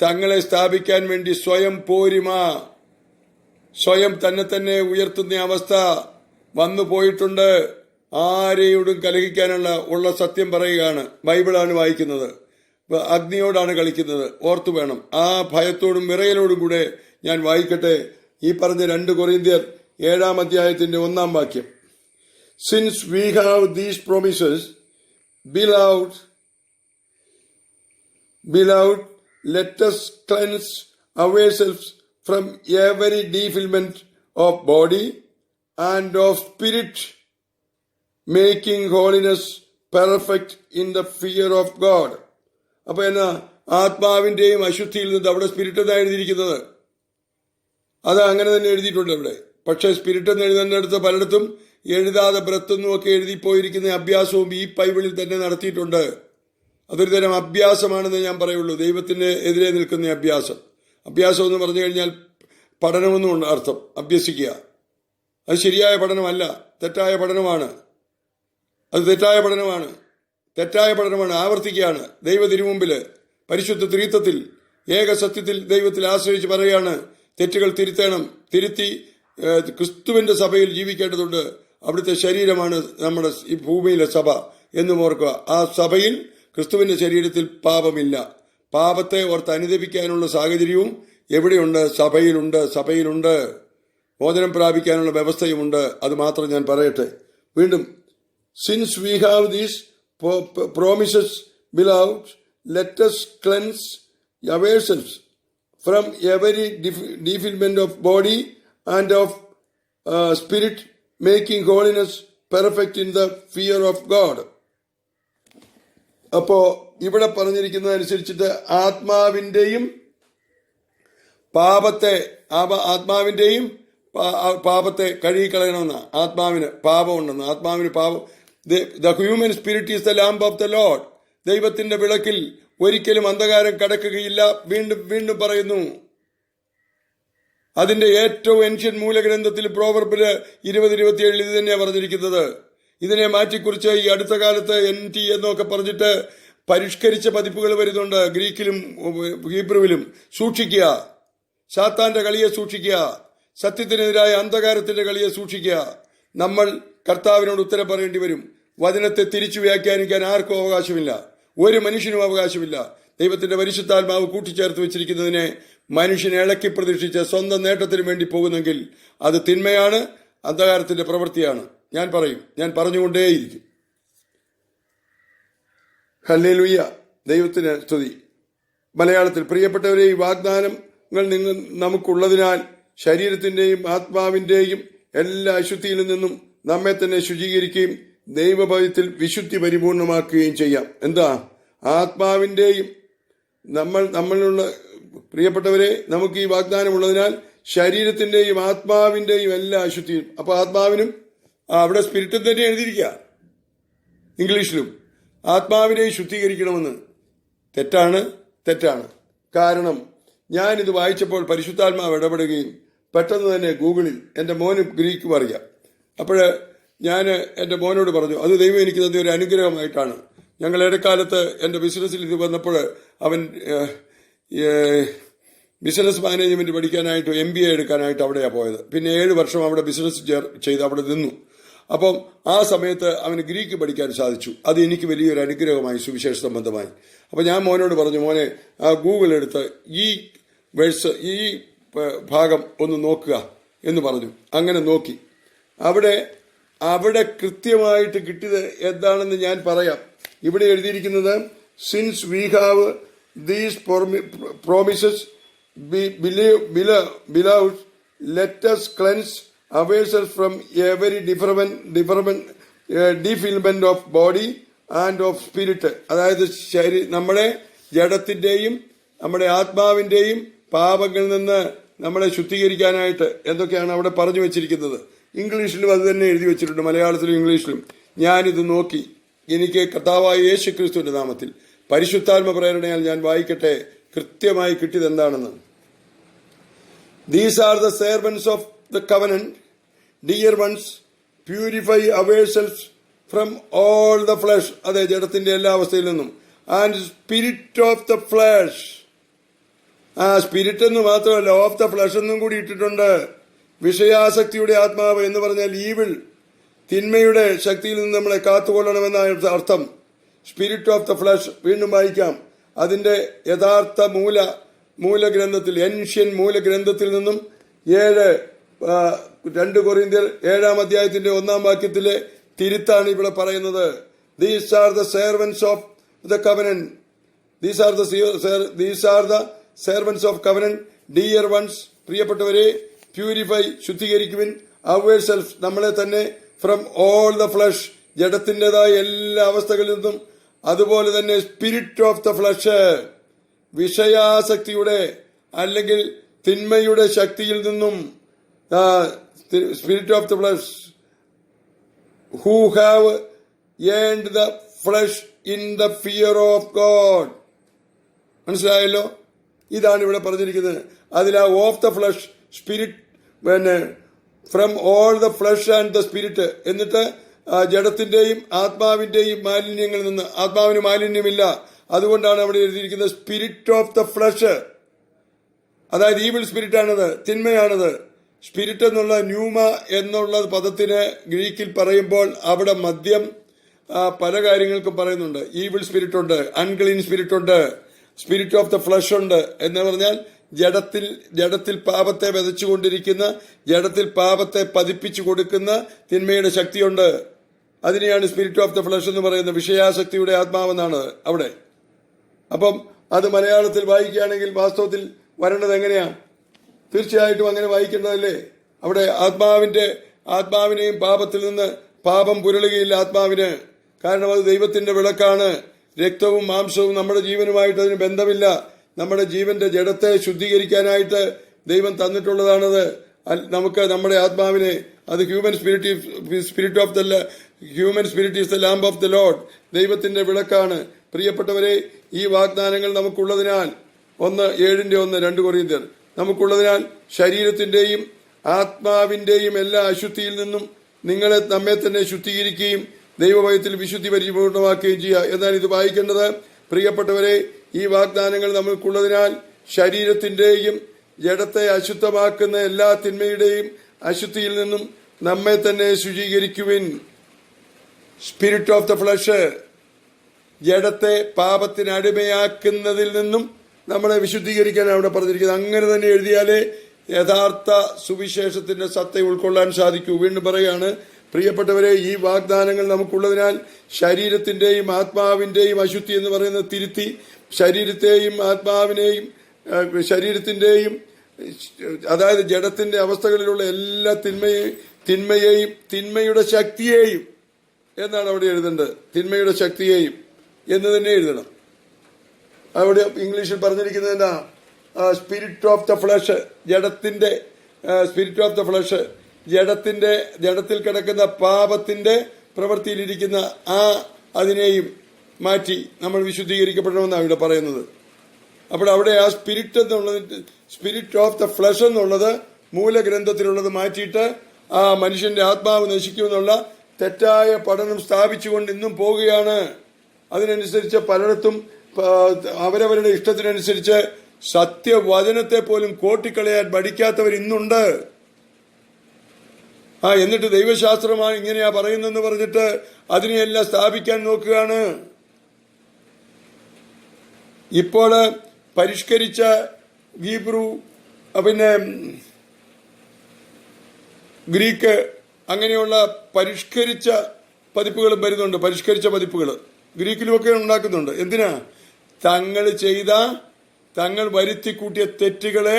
[SPEAKER 1] തങ്ങളെ സ്ഥാപിക്കാൻ വേണ്ടി സ്വയം തന്നെ ഉയർത്തുന്ന അവസ്ഥ വന്നു പോയിട്ടുണ്ട്. ആരെയോടും കലഹിക്കാനുള്ള സത്യം പറയുകയാണ്. ബൈബിളാണ് വായിക്കുന്നത്, അഗ്നിയോടാണ് കളിക്കുന്നത്. ഓർത്തു വേണം. ആ ഭയത്തോടും വിറയലോടും കൂടെ ഞാൻ വായിക്കട്ടെ ഈ പറഞ്ഞ 2 കൊരിന്ത്യർ 7-ാം അധ്യായത്തിന്റെ 1-ാം വാക്യം. Since we have these promises, beloved, let us cleanse ourselves from every defilement of body and of spirit, making holiness perfect in the fear of God. അപ്പൊ എന്നാ ആത്മാവിന്റെയും അശുദ്ധിയിൽ നിന്ന്. അവിടെ സ്പിരിറ്റ് എന്നാണ് എഴുതിയിരിക്കുന്നത്. അത് അങ്ങനെ തന്നെ എഴുതിയിട്ടുണ്ട് അവിടെ. പക്ഷേ സ്പിരിറ്റ് എന്ന് എഴുതുന്നിടത്ത് പലയിടത്തും എഴുതാതെ ബ്രത്ത് എന്നും ഒക്കെ എഴുതിപ്പോയിരിക്കുന്ന അഭ്യാസവും ഈ ബൈബിളിൽ തന്നെ നടത്തിയിട്ടുണ്ട്. അതൊരു തരം അഭ്യാസമാണെന്ന് ഞാൻ പറയുള്ളൂ. ദൈവത്തിന് എതിരെ നിൽക്കുന്ന അഭ്യാസം. അഭ്യാസം എന്ന് പറഞ്ഞു കഴിഞ്ഞാൽ പഠനമെന്നും അർത്ഥം. അഭ്യസിക്കുക. അത് ശരിയായ പഠനമല്ല, തെറ്റായ പഠനമാണ്. അത് തെറ്റായ പഠനമാണ്. തെറ്റായ പഠനമാണ്. ആവർത്തിക്കുകയാണ്. ദൈവ തിരുമുമ്പിൽ പരിശുദ്ധ ത്രിത്വത്തിൽ ഏക സത്യത്തിൽ ദൈവത്തിൽ ആശ്രയിച്ച് പറയുകയാണ്, തെറ്റുകൾ തിരുത്തണം. തിരുത്തി ക്രിസ്തുവിന്റെ സഭയിൽ ജീവിക്കേണ്ടതുണ്ട്. അവിടുത്തെ ശരീരമാണ് നമ്മുടെ ഈ ഭൂമിയിലെ സഭ എന്നും ഓർക്കുക. ആ സഭയിൽ ക്രിസ്തുവിന്റെ ശരീരത്തിൽ പാപമില്ല. പാപത്തെ ഓർത്ത് അനുദപിക്കാനുള്ള സാഹചര്യവും എവിടെയുണ്ട്? സഭയിലുണ്ട്. മോചനം പ്രാപിക്കാനുള്ള വ്യവസ്ഥയുമുണ്ട്. അത് മാത്രം ഞാൻ പറയട്ടെ. വീണ്ടും, since we have these promises beloved, let us cleanse ourselves from every defilement of body and of spirit, making holiness perfect in the fear of God. അപ്പോ ഇവിടെ പറഞ്ഞിരിക്കുന്നതനുസരിച്ചിട്ട് ആത്മാവിന്റെയും പാപത്തെ കഴുകിക്കളയണമെന്ന. ആത്മാവിന് പാപമുണ്ടെന്ന്. ആത്മാവിന് പാപം. The human spirit is the lamp of the Lord. ദൈവത്തിന്റെ വിളക്കിൽ ഒരിക്കലും അന്ധകാരം കടക്കുകയില്ല. വീണ്ടും പറയുന്നു. അതിന്റെ ഏറ്റവും ഏൻഷ്യൻ മൂലഗ്രന്ഥത്തിൽ പ്രോവർബില് 20:27 ഇത് തന്നെയാണ് പറഞ്ഞിരിക്കുന്നത്. ഇതിനെ മാറ്റിക്കുറിച്ച് ഈ അടുത്ത കാലത്ത് NT എന്നൊക്കെ പറഞ്ഞിട്ട് പരിഷ്കരിച്ച പതിപ്പുകൾ വരുന്നുണ്ട്. ഗ്രീക്കിലും ഹീബ്രുവിലും. സൂക്ഷിക്കുക. സാത്താന്റെ കളിയെ സൂക്ഷിക്കുക. സത്യത്തിനെതിരായ അന്ധകാരത്തിന്റെ കളിയെ സൂക്ഷിക്കുക. നമ്മൾ കർത്താവിനോട് ഉത്തരം പറയേണ്ടി വരും. വചനത്തെ തിരിച്ചു വ്യാഖ്യാനിക്കാൻ ആർക്കും അവകാശമില്ല. ഒരു മനുഷ്യനും അവകാശമില്ല. ദൈവത്തിന്റെ പരിശുദ്ധാത്മാവ് കൂട്ടിച്ചേർത്ത് വെച്ചിരിക്കുന്നതിനെ മനുഷ്യനെ ഇളക്കി പ്രതീക്ഷിച്ച് സ്വന്തം നേട്ടത്തിന് വേണ്ടി പോകുന്നെങ്കിൽ അത് തിന്മയാണ്, അന്ധകാരത്തിന്റെ പ്രവൃത്തിയാണ്. ഞാൻ പറയും, ഞാൻ പറഞ്ഞുകൊണ്ടേയിരിക്കും. ഹല്ലേലൂയ, ദൈവത്തിന് സ്തുതി. മലയാളത്തിൽ, പ്രിയപ്പെട്ടവരെ, ഈ വാഗ്ദാനങ്ങൾ നമുക്കുള്ളതിനാൽ ശരീരത്തിന്റെയും ആത്മാവിന്റെയും എല്ലാ അശുദ്ധിയിൽ നിന്നും നമ്മെ തന്നെ ശുചീകരിക്കുകയും ദൈവഭയത്തിൽ വിശുദ്ധി പരിപൂർണമാക്കുകയും ചെയ്യാം. എന്താ? ആത്മാവിന്റെയും നമ്മളിലുള്ള പ്രിയപ്പെട്ടവരെ, നമുക്ക് ഈ വാഗ്ദാനം ഉള്ളതിനാൽ ശരീരത്തിന്റെയും ആത്മാവിന്റെയും എല്ലാ അശുദ്ധിയും. അപ്പൊ ആത്മാവിനും അവിടെ സ്പിരിറ്റ് തന്നെ എഴുതിയിരിക്കുക ഇംഗ്ലീഷിലും. ആത്മാവിനെ ശുദ്ധീകരിക്കണമെന്ന്. തെറ്റാണ്. കാരണം ഞാനിത് വായിച്ചപ്പോൾ പരിശുദ്ധാത്മാവ് ഇടപെടുകയും പെട്ടെന്ന് തന്നെ ഗൂഗിളിൽ, എൻ്റെ മോന് ഗ്രീക്കും അറിയാം, അപ്പോഴ് ഞാൻ എൻ്റെ മോനോട് പറഞ്ഞു, അത് ദൈവം എനിക്ക് തന്നെ ഒരു അനുഗ്രഹമായിട്ടാണ്. ഞങ്ങൾ ഇടക്കാലത്ത് എൻ്റെ ബിസിനസ്സിൽ ഇത് വന്നപ്പോൾ അവൻ ബിസിനസ് മാനേജ്മെന്റ് പഠിക്കാനായിട്ട് MBA എടുക്കാനായിട്ട് അവിടെയാണ് പോയത്. പിന്നെ 7 വർഷം അവിടെ ബിസിനസ് ചെയ്ത് അവിടെ നിന്നു. അപ്പം ആ സമയത്ത് അവന് ഗ്രീക്ക് പഠിക്കാൻ സാധിച്ചു. അത് എനിക്ക് വലിയൊരു അനുഗ്രഹമായി, സുവിശേഷ സംബന്ധമായി. അപ്പം ഞാൻ മോനോട് പറഞ്ഞു, മോനെ ആ ഗൂഗിൾ എടുത്ത് ഈ വേഴ്സ്, ഈ ഭാഗം ഒന്ന് നോക്കുക എന്ന് പറഞ്ഞു. അങ്ങനെ നോക്കി. അവിടെ കൃത്യമായിട്ട് കിട്ടിയത് എന്താണെന്ന് ഞാൻ പറയാം. ഇവിടെ എഴുതിയിരിക്കുന്നത്, since we have these promises beloved, let us cleanse ourselves from every defilement of body and of spirit. അതായത് നമ്മുടെ ജഡത്തിന്റെയും നമ്മുടെ ആത്മാവിന്റെയും പാപങ്ങളിൽ നിന്ന് നമ്മളെ ശുദ്ധീകരിക്കാനായിട്ട് എന്തൊക്കെയാണ് അവിടെ പറഞ്ഞു വെച്ചിരിക്കുന്നത്. ഇംഗ്ലീഷിലും അത് തന്നെ എഴുതി വെച്ചിട്ടുണ്ട്, മലയാളത്തിലും ഇംഗ്ലീഷിലും. ഞാനിത് നോക്കി. എനിക്ക് കർത്താവായ യേശു ക്രിസ്തുവിന്റെ നാമത്തിൽ പരിശുദ്ധാത്മ പ്രേരണയാൽ ഞാൻ വായിക്കട്ടെ കൃത്യമായി കിട്ടിയത് എന്താണെന്ന്. These are the servants of the covenant, dear ones, purify ourselves from all the flesh. അതെ, ജഡത്തിന്റെ എല്ലാ അവസ്ഥയിൽ നിന്നും. And spirit of the flesh. Spirit എന്ന് മാത്രമല്ല, ഓഫ് ദ ഫ്ലഷ് എന്നും കൂടി ഇട്ടിട്ടുണ്ട്. വിഷയാസക്തിയുടെ ആത്മാവ് എന്ന് പറഞ്ഞാൽ ഈവിൾ, തിന്മയുടെ ശക്തിയിൽ നിന്ന് നമ്മളെ കാത്തുകൊള്ളണമെന്നാണ് അർത്ഥം. Spirit of the flush. വീണ്ടും വായിക്കാം. അതിന്റെ യഥാർത്ഥ മൂലഗ്രന്ഥത്തിൽ, ഏൻഷ്യൻ മൂലഗ്രന്ഥത്തിൽ നിന്നും 2 കൊരിന്ത്യർ 7-ാം അധ്യായത്തിന്റെ 1-ാം വാക്യത്തിലെ തിരുത്താണ് ഇവിടെ പറയുന്നത്. These are the servants of the covenant. These are the servants of covenant, dear once, പ്രിയപ്പെട്ടവരെ, പ്യൂരിഫൈ, ശുദ്ധീകരിക്കുവിൻ, അവർ സെൽഫ്, നമ്മളെ തന്നെ, ഫ്രം ഓൾ ദ ഫ്ലഷ്, ജഡത്തിൻ്റെതായ എല്ലാ അവസ്ഥകളിൽ നിന്നും. അതുപോലെ തന്നെ സ്പിരിറ്റ് ഓഫ് ദ ഫ്ലഷ്, വിഷയാസക്തിയുടെ അല്ലെങ്കിൽ തിന്മയുടെ ശക്തിയിൽ നിന്നും, spirit of the flush, who have earned the flush in the fear of God. മനസ്സിലായല്ലോ? ഇതാണ് ഇവിടെ പറഞ്ഞിരിക്കുന്നത്. അതിൽ ആ ഓഫ് ദ ഫ്ലഷ് സ്പിരിറ്റ്, പിന്നെ from all the flesh and the spirit, എന്നിട്ട് ജഡത്തിന്റെയും ആത്മാവിന്റെയും മാലിന്യങ്ങളിൽ നിന്ന്, ആത്മാവിന് മാലിന്യമില്ല, അതുകൊണ്ടാണ് അവിടെ എഴുതിയിരിക്കുന്നത് സ്പിരിറ്റ് ഓഫ് ദ ഫ്ലഷ്. അതായത് ഈവിൾ സ്പിരിറ്റ് ആണത്, തിന്മയാണത്. സ്പിരിറ്റ് എന്നുള്ള ന്യൂമ എന്നുള്ള പദത്തിന് ഗ്രീക്കിൽ പറയുമ്പോൾ അവിടെ മദ്യം പല കാര്യങ്ങൾക്കും പറയുന്നുണ്ട്. ഈവിൾ സ്പിരിറ്റ് ഉണ്ട്, അൺക്ലീൻ സ്പിരിറ്റ് ഉണ്ട്, സ്പിരിറ്റ് ഓഫ് ദ ഫ്ലഷ് ഉണ്ട്. എന്ന് പറഞ്ഞാൽ ജഡത്തിൽ പാപത്തെ വിതച്ചുകൊണ്ടിരിക്കുന്ന, ജഡത്തിൽ പാപത്തെ പതിപ്പിച്ചു കൊടുക്കുന്ന തിന്മയുടെ ശക്തിയുണ്ട്. അതിനെയാണ് സ്പിരിറ്റ് ഓഫ് ദ ഫ്ലഷ് എന്ന് പറയുന്നത്. വിഷയാസക്തിയുടെ ആത്മാവെന്നാണ് അവിടെ. അപ്പം അത് മലയാളത്തിൽ വായിക്കുകയാണെങ്കിൽ വാസ്തവത്തിൽ വരേണ്ടത് എങ്ങനെയാ? തീർച്ചയായിട്ടും അങ്ങനെ വായിക്കേണ്ടതല്ലേ? അവിടെ ആത്മാവിനെയും പാപത്തിൽ നിന്ന് പാപം പുരളുകയില്ല ആത്മാവിന്. കാരണം അത് ദൈവത്തിന്റെ വിളക്കാണ്. രക്തവും മാംസവും നമ്മുടെ ജീവനുമായിട്ട് അതിന് ബന്ധമില്ല. നമ്മുടെ ജീവന്റെ ജഡത്തെ ശുദ്ധീകരിക്കാനായിട്ട് ദൈവം തന്നിട്ടുള്ളതാണത്. നമുക്ക് നമ്മുടെ ആത്മാവിനെ, അത് human spirit of the human spirit is the lamp of the Lord, ദൈവത്തിന്റെ വിളക്കാണ്. പ്രിയപ്പെട്ടവരെ, ഈ വാഗ്ദാനങ്ങൾ നമുക്കുള്ളതിനാൽ, 1:7 2 കൊരിന്ത്യർ, നമുക്കുള്ളതിനാൽ ശരീരത്തിന്റെയും ആത്മാവിന്റെയും എല്ലാ അശുദ്ധിയിൽ നിന്നും നമ്മെ തന്നെ ശുദ്ധീകരിക്കുകയും ദൈവഭയത്തിൽ വിശുദ്ധി പരിപൂർണമാക്കുകയും ചെയ്യുക. എന്നാൽ ഇത് വായിക്കേണ്ടത്, പ്രിയപ്പെട്ടവരെ, ഈ വാഗ്ദാനങ്ങൾ നമുക്കുള്ളതിനാൽ ശരീരത്തിന്റെയും ജഡത്തെ അശുദ്ധമാക്കുന്ന എല്ലാ തിന്മയുടെയും അശുദ്ധിയിൽ നിന്നും നമ്മെ തന്നെ ശുചീകരിക്കുവിൻ. സ്പിരിറ്റ് ഓഫ് ദ ഫ്ലഷ്, ജഡത്തെ പാപത്തിന് അടിമയാക്കുന്നതിൽ നിന്നും നമ്മളെ വിശുദ്ധീകരിക്കാനാണ് അവിടെ പറഞ്ഞിരിക്കുന്നത്. അങ്ങനെ തന്നെ എഴുതിയാലേ യഥാർത്ഥ സുവിശേഷത്തിന്റെ സത്ത ഉൾക്കൊള്ളാൻ സാധിക്കൂ. വീണ്ടും പറയുകയാണ്, പ്രിയപ്പെട്ടവരെ, ഈ വാഗ്ദാനങ്ങൾ നമുക്കുള്ളതിനാൽ ശരീരത്തിന്റെയും ആത്മാവിന്റെയും അശുദ്ധി എന്ന് പറയുന്നത് തിരുത്തി, ശരീരത്തെയും ആത്മാവിനെയും ശരീരത്തിന്റെയും, അതായത് ജഡത്തിന്റെ അവസ്ഥകളിലുള്ള എല്ലാ തിന്മയെയും തിന്മയുടെ ശക്തിയെയും എന്നാണ് അവിടെ എഴുതേണ്ടത്. തിന്മയുടെ ശക്തിയെയും എന്ന് തന്നെ എഴുതണം. അവിടെ ഇംഗ്ലീഷിൽ പറഞ്ഞിരിക്കുന്നത് എന്താ? സ്പിരിറ്റ് ഓഫ് ദ ഫ്ലഷ്, ജഡത്തിന്റെ സ്പിരിറ്റ് ഓഫ് ദ ഫ്ലഷ്, ജഡത്തിൽ കിടക്കുന്ന പാപത്തിന്റെ പ്രവൃത്തിയിലിരിക്കുന്ന അതിനെയും മാറ്റി നമ്മൾ വിശുദ്ധീകരിക്കപ്പെടണമെന്നാണ് ഇവിടെ പറയുന്നത്. അപ്പോൾ അവിടെ ആ സ്പിരിറ്റ് ഓഫ് ദ ഫ്ലഷ് എന്നുള്ളത് മൂലഗ്രന്ഥത്തിലുള്ളത് മാറ്റിയിട്ട് ആ മനുഷ്യന്റെ ആത്മാവ് നശിക്കുമെന്നുള്ള തെറ്റായ പഠനം സ്ഥാപിച്ചുകൊണ്ട് ഇന്നും പോകുകയാണ്. അതിനനുസരിച്ച് പലയിടത്തും അവരവരുടെ ഇഷ്ടത്തിനനുസരിച്ച് സത്യവചനത്തെ പോലും കോട്ടിക്കളയാൻ പഠിക്കാത്തവർ ഇന്നുണ്ട്. എന്നിട്ട് ദൈവശാസ്ത്രമാണ് ഇങ്ങനെയാ പറയുന്നെന്ന് പറഞ്ഞിട്ട് അതിനെയെല്ലാം സ്ഥാപിക്കാൻ നോക്കുകയാണ്. ഇപ്പോൾ പരിഷ്കരിച്ച ഹീബ്രു, പിന്നെ ഗ്രീക്ക്, അങ്ങനെയുള്ള പരിഷ്കരിച്ച പതിപ്പുകളും വരുന്നുണ്ട്. പരിഷ്കരിച്ച പതിപ്പുകൾ ഗ്രീക്കിലുമൊക്കെ ഉണ്ടാക്കുന്നുണ്ട്. എന്തിനാ? തങ്ങൾ വരുത്തിക്കൂട്ടിയ തെറ്റുകളെ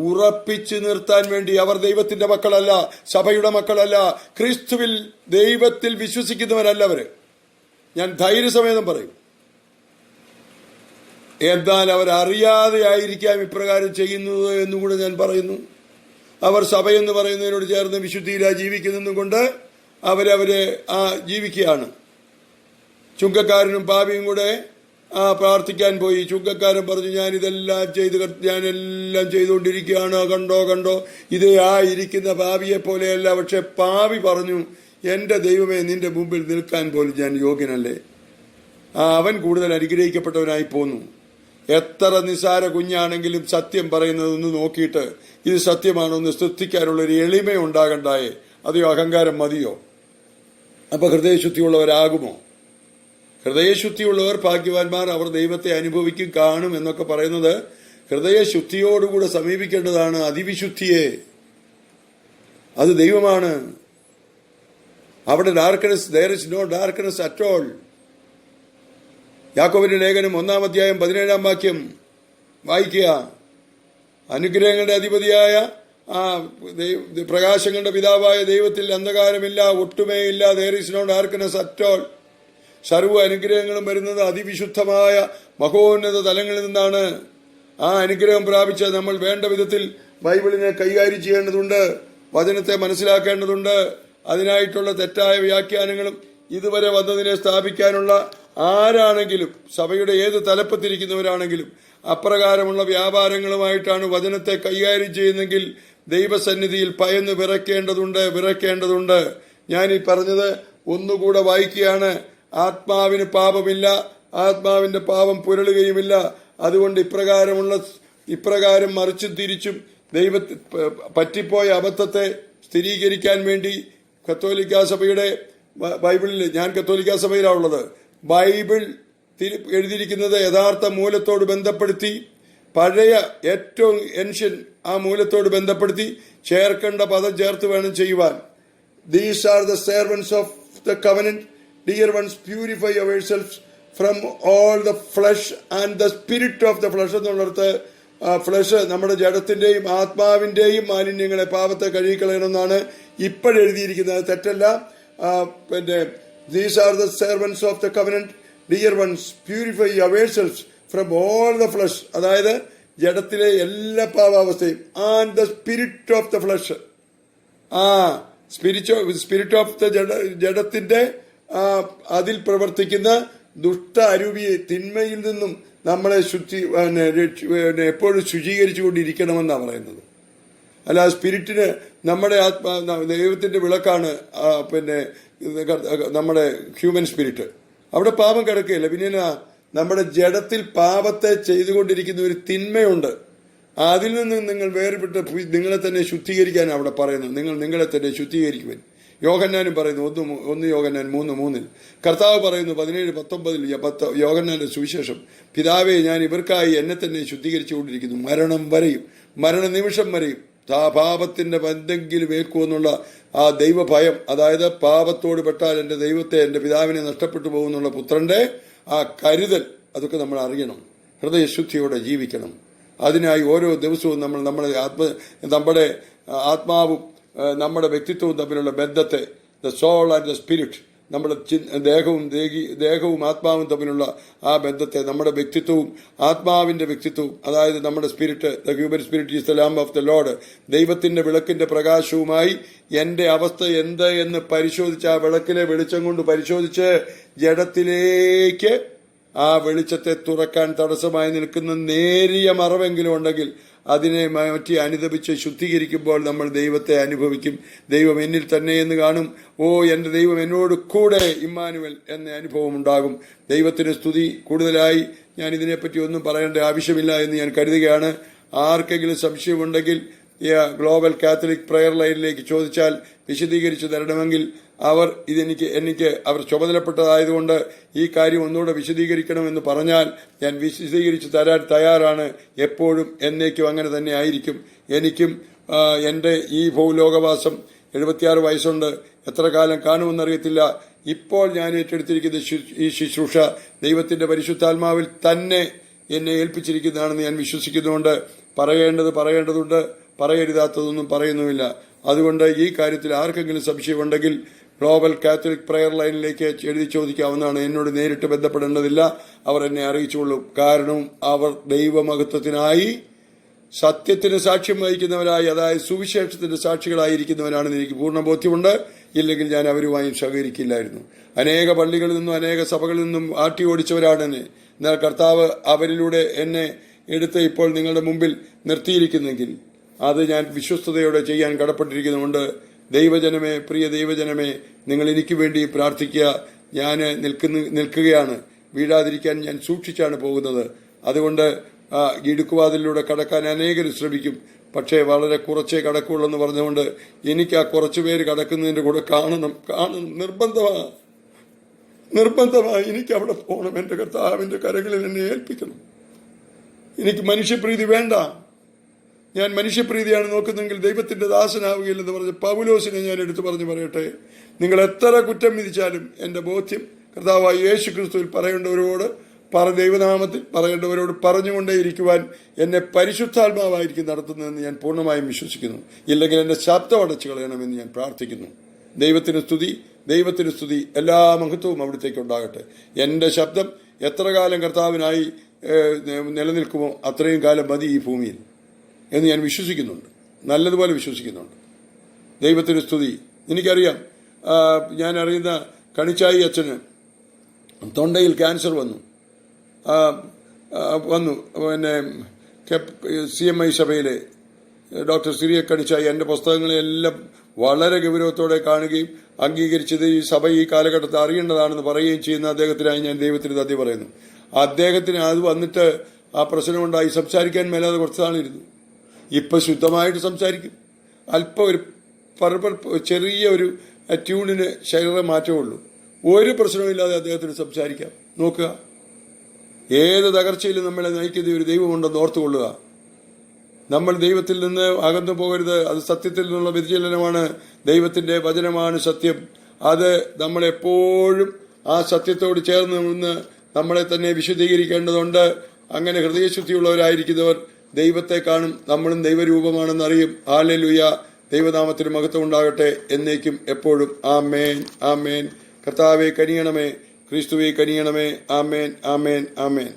[SPEAKER 1] ഉറപ്പിച്ചു നിർത്താൻ വേണ്ടി. അവർ ദൈവത്തിന്റെ മക്കളല്ല, സഭയുടെ മക്കളല്ല, ക്രിസ്തുവിൽ ദൈവത്തിൽ വിശ്വസിക്കുന്നവരല്ല അവര്. ഞാൻ ധൈര്യസമേതം പറയും. എന്നാൽ അവരറിയാതെ ആയിരിക്കാം ഇപ്രകാരം ചെയ്യുന്നത് എന്നുകൂടെ ഞാൻ പറയുന്നു. അവർ സഭയെന്ന് പറയുന്നതിനോട് ചേർന്ന് വിശുദ്ധിയിലായി ജീവിക്കുന്നതും കൊണ്ട് അവരെ ജീവിക്കുകയാണ്. ചുങ്കക്കാരനും പാപിയും കൂടെ പ്രാർത്ഥിക്കാൻ പോയി. ചുങ്കക്കാരൻ പറഞ്ഞു, ഞാനെല്ലാം ചെയ്തുകൊണ്ടിരിക്കുകയാണ്, കണ്ടോ ഇതേ ഇരിക്കുന്ന പാപിയെ പോലെയല്ല. പക്ഷെ പാപി പറഞ്ഞു, എന്റെ ദൈവമേ, നിന്റെ മുമ്പിൽ നിൽക്കാൻ പോലും ഞാൻ യോഗ്യനല്ലേ. അവൻ കൂടുതൽ അനുഗ്രഹിക്കപ്പെട്ടവനായി പോന്നു. എത്ര നിസാര കുഞ്ഞാണെങ്കിലും സത്യം പറയുന്നതൊന്ന് നോക്കിയിട്ട് ഇത് സത്യമാണോ എന്ന് ശ്രദ്ധിക്കാനുള്ളൊരു എളിമ ഉണ്ടാകണ്ടായേ. അതെയോ അഹങ്കാരം മതിയോ? അപ്പൊ ഹൃദയശുദ്ധിയുള്ളവരാകുമോ? ഹൃദയശുദ്ധിയുള്ളവർ ഭാഗ്യവാന്മാർ, അവർ ദൈവത്തെ അനുഭവിക്കും, കാണും എന്നൊക്കെ പറയുന്നത് ഹൃദയശുദ്ധിയോടുകൂടെ സമീപിക്കേണ്ടതാണ്. അതിവിശുദ്ധിയെ, അത് ദൈവമാണ്. അവിടെ darkness, there is no darkness at all. യാക്കോബിന്റെ ലേഖനം 1:17 വായിക്കുക. അനുഗ്രഹങ്ങളുടെ അധിപതിയായ പ്രകാശങ്ങളുടെ പിതാവായ ദൈവത്തിൽ അന്ധകാരമില്ല, ഒട്ടുമേ ഇല്ല. there is no darkness at all. സർവ്വ അനുഗ്രഹങ്ങളും വരുന്നത് അതിവിശുദ്ധമായ മഹോന്നത തലങ്ങളിൽ നിന്നാണ്. ആ അനുഗ്രഹം പ്രാപിച്ച നമ്മൾ വേണ്ട വിധത്തിൽ ബൈബിളിനെ കൈകാര്യം ചെയ്യേണ്ടതുണ്ട്. വചനത്തെ മനസ്സിലാക്കേണ്ടതുണ്ട്. അതിനായിട്ടുള്ള തെറ്റായ വ്യാഖ്യാനങ്ങളും ഇതുവരെ വന്നതിനെ സ്ഥാപിക്കാനുള്ള ആരാണെങ്കിലും, സഭയുടെ ഏത് തലപ്പത്തിരിക്കുന്നവരാണെങ്കിലും അപ്രകാരമുള്ള വ്യാപാരങ്ങളുമായിട്ടാണ് വചനത്തെ കൈകാര്യം ചെയ്യുന്നെങ്കിൽ ദൈവസന്നിധിയിൽ ഭയന്ന് വിറയ്ക്കേണ്ടതുണ്ട്. ഞാൻ ഈ പറഞ്ഞത് ഒന്നുകൂടെ വായിക്കുകയാണ്. ആത്മാവിന് പാപമില്ല, ആത്മാവിന്റെ പാപം പുരളുകയുമില്ല. അതുകൊണ്ട് ഇപ്രകാരം മറിച്ചും തിരിച്ചും പറ്റിപ്പോയ അബദ്ധത്തെ സ്ഥിരീകരിക്കാൻ വേണ്ടി കത്തോലിക്കാ സഭയുടെ ബൈബിളിൽ, ഞാൻ കത്തോലിക്കാ സഭയിലാണുള്ളത്, ബൈബിൾ എഴുതിയിരിക്കുന്നത് യഥാർത്ഥ മൂലത്തോട് ബന്ധപ്പെടുത്തി, പഴയ ഏറ്റവും ഏൻഷ്യൻ ആ മൂലത്തോട് ബന്ധപ്പെടുത്തി ചേർക്കേണ്ട പദം ചേർത്ത് വേണം ചെയ്യുവാൻ. These are the servants of the covenant, dear ones, purify yourselves from all the flesh and the spirit of the flesh എന്നുള്ളിടത്ത് ഫ്ലഷ് നമ്മുടെ ജഡത്തിന്റെയും ആത്മാവിന്റെയും മാലിന്യങ്ങളെ, പാപത്തെ കഴുകിക്കളയണമെന്നാണ് ഇപ്പോഴെഴുതിയിരിക്കുന്നത്. തെറ്റല്ല. പിന്നെ these are the servants of the covenant, dear ones, purify yourselves from all the flesh, അതായത് ജഡത്തിലെ എല്ലാ പാവാവസ്ഥയും, and the spirit of the flesh, spirit of the ജഡത്തിന്റെ അതിൽ പ്രവർത്തിക്കുന്ന ദുഷ്ട അരൂപിയെ, തിന്മയിൽ നിന്നും നമ്മളെ എപ്പോഴും ശുചീകരിച്ചുകൊണ്ടിരിക്കണമെന്നാണ് പറയുന്നത്. അല്ല, സ്പിരിറ്റിന് നമ്മുടെ ദൈവത്തിന്റെ വിളക്കാണ് പിന്നെ നമ്മുടെ ഹ്യൂമൻ സ്പിരിറ്റ്. അവിടെ പാപം കിടക്കുകയില്ല. പിന്നെ നമ്മുടെ ജഡത്തിൽ പാപത്തെ ചെയ്തുകൊണ്ടിരിക്കുന്ന ഒരു തിന്മയുണ്ട്. അതിൽ നിന്ന് നിങ്ങൾ വേർപെട്ട് നിങ്ങളെ തന്നെ ശുദ്ധീകരിക്കാൻ അവിടെ പറയുന്നു. നിങ്ങളെ തന്നെ ശുദ്ധീകരിക്കുവാൻ യോഹന്നാനും പറയുന്നു. 1 യോഹന്നാൻ 3:3 കർത്താവ് പറയുന്നു 17:19 യോഹന്നാന്റെ സുവിശേഷം, പിതാവേ, ഞാൻ ഇവർക്കായി എന്നെ തന്നെ ശുദ്ധീകരിച്ചുകൊണ്ടിരിക്കുന്നു, മരണനിമിഷം വരെയും പാപത്തിന്റെ എന്തെങ്കിലും ഏൽക്കുമെന്നുള്ള ആ ദൈവഭയം, അതായത് പാപത്തോട് പെട്ടാൽ എന്റെ ദൈവത്തെ, എന്റെ പിതാവിനെ നഷ്ടപ്പെട്ടു പോകുന്നുള്ള പുത്രന്റെ ആ കരുതൽ, അതൊക്കെ നമ്മൾ അറിയണം. ഹൃദയശുദ്ധിയോടെ ജീവിക്കണം. അതിനായി ഓരോ ദിവസവും നമ്മുടെ ആത്മാവും നമ്മുടെ വ്യക്തിത്വവും തമ്മിലുള്ള ബന്ധത്തെ, the soul and the spirit, നമ്മുടെ ദേഹവും ആത്മാവും തമ്മിലുള്ള ആ ബന്ധത്തെ, നമ്മുടെ വ്യക്തിത്വവും ആത്മാവിന്റെ വ്യക്തിത്വവും, അതായത് നമ്മുടെ spirit, the human spirit is the lamp of the Lord, ദൈവത്തിന്റെ വിളക്കിന്റെ പ്രകാശവുമായി എന്റെ അവസ്ഥ എന്ത് എന്ന് പരിശോധിച്ച്, ആ വിളക്കിലെ വെളിച്ചം കൊണ്ട് പരിശോധിച്ച് ജഡത്തിലേക്ക് ആ വെളിച്ചത്തെ തുറക്കാൻ തടസ്സമായി നിൽക്കുന്ന നേരിയ മറവെങ്കിലും ഉണ്ടെങ്കിൽ അതിനെ മാറ്റി അനുദപിച്ച് ശുദ്ധീകരിക്കുമ്പോൾ നമ്മൾ ദൈവത്തെ അനുഭവിക്കും. ദൈവം എന്നിൽ തന്നെ എന്ന് കാണും. ഓ, എന്റെ ദൈവം എന്നോട് കൂടെ, ഇമ്മാനുവൽ എന്ന അനുഭവം ഉണ്ടാകും. ദൈവത്തിന് സ്തുതി. കൂടുതലായി ഞാൻ ഇതിനെപ്പറ്റി ഒന്നും പറയേണ്ട ആവശ്യമില്ല എന്ന് ഞാൻ കരുതുകയാണ്. ആർക്കെങ്കിലും സംശയമുണ്ടെങ്കിൽ ഗ്ലോബൽ കാത്തലിക് പ്രയർ ലൈനിലേക്ക് ചോദിച്ചാൽ വിശദീകരിച്ചു തരണമെങ്കിൽ അവർ അവർ ചുമതലപ്പെട്ടതായതുകൊണ്ട് ഈ കാര്യം ഒന്നുകൂടെ വിശദീകരിക്കണമെന്ന് പറഞ്ഞാൽ ഞാൻ വിശദീകരിച്ചു തരാൻ തയ്യാറാണ്. എപ്പോഴും എന്നേക്കും അങ്ങനെ തന്നെ ആയിരിക്കും. എനിക്കും എന്റെ ഈ ഭൂലോകവാസം 76 വയസ്സുണ്ട്. എത്ര കാലം കാണുമെന്നറിയത്തില്ല. ഇപ്പോൾ ഞാൻ ഏറ്റെടുത്തിരിക്കുന്ന ഈ ശുശ്രൂഷ ദൈവത്തിന്റെ പരിശുദ്ധാത്മാവിൽ തന്നെ എന്നെ ഏൽപ്പിച്ചിരിക്കുന്നതാണെന്ന് ഞാൻ വിശ്വസിക്കുന്നുണ്ട്. പറയേണ്ടതുണ്ട്, പറയരുതാത്തതൊന്നും പറയുന്നുമില്ല. അതുകൊണ്ട് ഈ കാര്യത്തിൽ ആർക്കെങ്കിലും സംശയമുണ്ടെങ്കിൽ ഗ്ലോബൽ കാത്തലിക് പ്രയർ ലൈനിലേക്ക് എഴുതി ചോദിക്കാവുന്നതാണ്. എന്നോട് നേരിട്ട് ബന്ധപ്പെടേണ്ടതില്ല. അവർ എന്നെ അറിയിച്ചുകൊള്ളും. കാരണം അവർ ദൈവമഹത്വത്തിനായി, സത്യത്തിന് സാക്ഷ്യം വഹിക്കുന്നവരായി, അതായത് സുവിശേഷത്തിന്റെ സാക്ഷികളായിരിക്കുന്നവരാണെന്ന് എനിക്ക് പൂർണ്ണ ബോധ്യമുണ്ട്. ഇല്ലെങ്കിൽ ഞാൻ അവരുമായും സഹകരിക്കില്ലായിരുന്നു. അനേക പള്ളികളിൽ നിന്നും അനേക സഭകളിൽ നിന്നും ആട്ടി ഓടിച്ചവരാണ് എന്നെ. എന്നാൽ കർത്താവ് അവരിലൂടെ എന്നെ എടുത്ത് ഇപ്പോൾ നിങ്ങളുടെ മുമ്പിൽ നിർത്തിയിരിക്കുന്നെങ്കിൽ അത് ഞാൻ വിശ്വസ്തയോടെ ചെയ്യാൻ കടപ്പെട്ടിരിക്കുന്നുണ്ട്. ദൈവജനമേ, പ്രിയ ദൈവജനമേ, നിങ്ങൾ എനിക്ക് വേണ്ടി പ്രാർത്ഥിക്കുക. ഞാൻ നിൽക്കുകയാണ്. വീഴാതിരിക്കാൻ ഞാൻ സൂക്ഷിച്ചാണ് പോകുന്നത്. അതുകൊണ്ട് ഇടുക്കുവാതിലൂടെ കടക്കാൻ അനേകർ ശ്രമിക്കും. പക്ഷേ വളരെ കുറച്ചേ കടക്കുള്ളൂ എന്ന് പറഞ്ഞുകൊണ്ട് എനിക്ക് ആ കുറച്ചുപേര് കടക്കുന്നതിന്റെ കൂടെ കാണണം. നിർബന്ധമായി എനിക്ക് അവിടെ പോകണം. എന്റെ കർത്താവിന്റെ കരങ്ങളിൽ എന്നെ ഏൽപ്പിക്കണം. എനിക്ക് മനുഷ്യപ്രീതി വേണ്ട. ഞാൻ മനുഷ്യപ്രീതിയാണ് നോക്കുന്നെങ്കിൽ ദൈവത്തിന്റെ ദാസനാവുകയില്ലെന്ന് പറഞ്ഞ പൗലോസിനെ ഞാൻ എടുത്തു പറയട്ടെ, നിങ്ങൾ എത്ര കുറ്റം വിധിച്ചാലും എന്റെ ബോധ്യം കർത്താവായ യേശു ക്രിസ്തുവിൽ പറയേണ്ടവരോട് ദൈവനാമത്തിൽ പറയേണ്ടവരോട് പറഞ്ഞുകൊണ്ടേയിരിക്കുവാൻ എന്നെ പരിശുദ്ധാത്മാവായിരിക്കും നടത്തുന്നതെന്ന് ഞാൻ പൂർണ്ണമായും വിശ്വസിക്കുന്നു. ഇല്ലെങ്കിൽ എന്റെ ശബ്ദം അടച്ചു കളയണമെന്ന് ഞാൻ പ്രാർത്ഥിക്കുന്നു. ദൈവത്തിന് സ്തുതി. എല്ലാ മഹത്വവും അവിടത്തേക്ക് ഉണ്ടാകട്ടെ. എന്റെ ശബ്ദം എത്ര കാലം കർത്താവിനായി നിലനിൽക്കുമോ അത്രയും കാലം മതി ഈ ഭൂമിയിൽ എന്ന് ഞാൻ വിശ്വസിക്കുന്നുണ്ട്, നല്ലതുപോലെ വിശ്വസിക്കുന്നുണ്ട്. ദൈവത്തിന് സ്തുതി. എനിക്കറിയാം, ഞാൻ അറിയുന്ന കണിച്ചായി അച്ഛന് തൊണ്ടയിൽ ക്യാൻസർ വന്നു. പിന്നെ CMI സഭയിലെ ഡോക്ടർ സിറിയ കണിച്ചായി എൻ്റെ പുസ്തകങ്ങളെല്ലാം വളരെ ഗൗരവത്തോടെ കാണുകയും അംഗീകരിച്ചത് ഈ സഭ ഈ കാലഘട്ടത്തിൽ അറിയേണ്ടതാണെന്ന് പറയുകയും ചെയ്യുന്ന അദ്ദേഹത്തിനായി ഞാൻ ദൈവത്തിന് നന്ദി പറയുന്നു. അദ്ദേഹത്തിന് അത് വന്നിട്ട് ആ പ്രശ്നമുണ്ടായി സംസാരിക്കാൻ മേലാതെ കുറച്ച് നാളിരുന്നു. ഇപ്പം ശുദ്ധമായിട്ട് സംസാരിക്കും. അല്പം ഒരു ചെറിയ ഒരു ട്യൂണിന് ശരീര മാറ്റമുള്ളൂ. ഒരു പ്രശ്നവുമില്ലാതെ അദ്ദേഹത്തിന് സംസാരിക്കാം. നോക്കുക, ഏത് തകർച്ചയിലും നമ്മളെ നയിക്കുന്ന ഒരു ദൈവമുണ്ടെന്ന് ഓർത്തുകൊള്ളുക. നമ്മൾ ദൈവത്തിൽ നിന്ന് അകന്നു പോകരുത്. അത് സത്യത്തിൽ നിന്നുള്ള വ്യതിചലനമാണ്. ദൈവത്തിന്റെ വചനമാണ് സത്യം. അത് നമ്മളെപ്പോഴും ആ സത്യത്തോട് ചേർന്ന് നിന്ന് നമ്മളെ തന്നെ വിശുദ്ധീകരിക്കേണ്ടതുണ്ട്. അങ്ങനെ ഹൃദയശുദ്ധിയുള്ളവരായിരിക്കുന്നവർ ദൈവത്തെ കാണും. നമ്മളും ദൈവരൂപമാണെന്നറിയും. ഹല്ലേലൂയ. ദൈവനാമത്തിന് മഹത്വം ഉണ്ടാകട്ടെ എന്നേക്കും എപ്പോഴും. ആമേൻ, ആമേൻ. കർത്താവേ കനിയണമേ, ക്രിസ്തുവേ കനിയണമേ. ആമേൻ, ആമേൻ, ആമേൻ.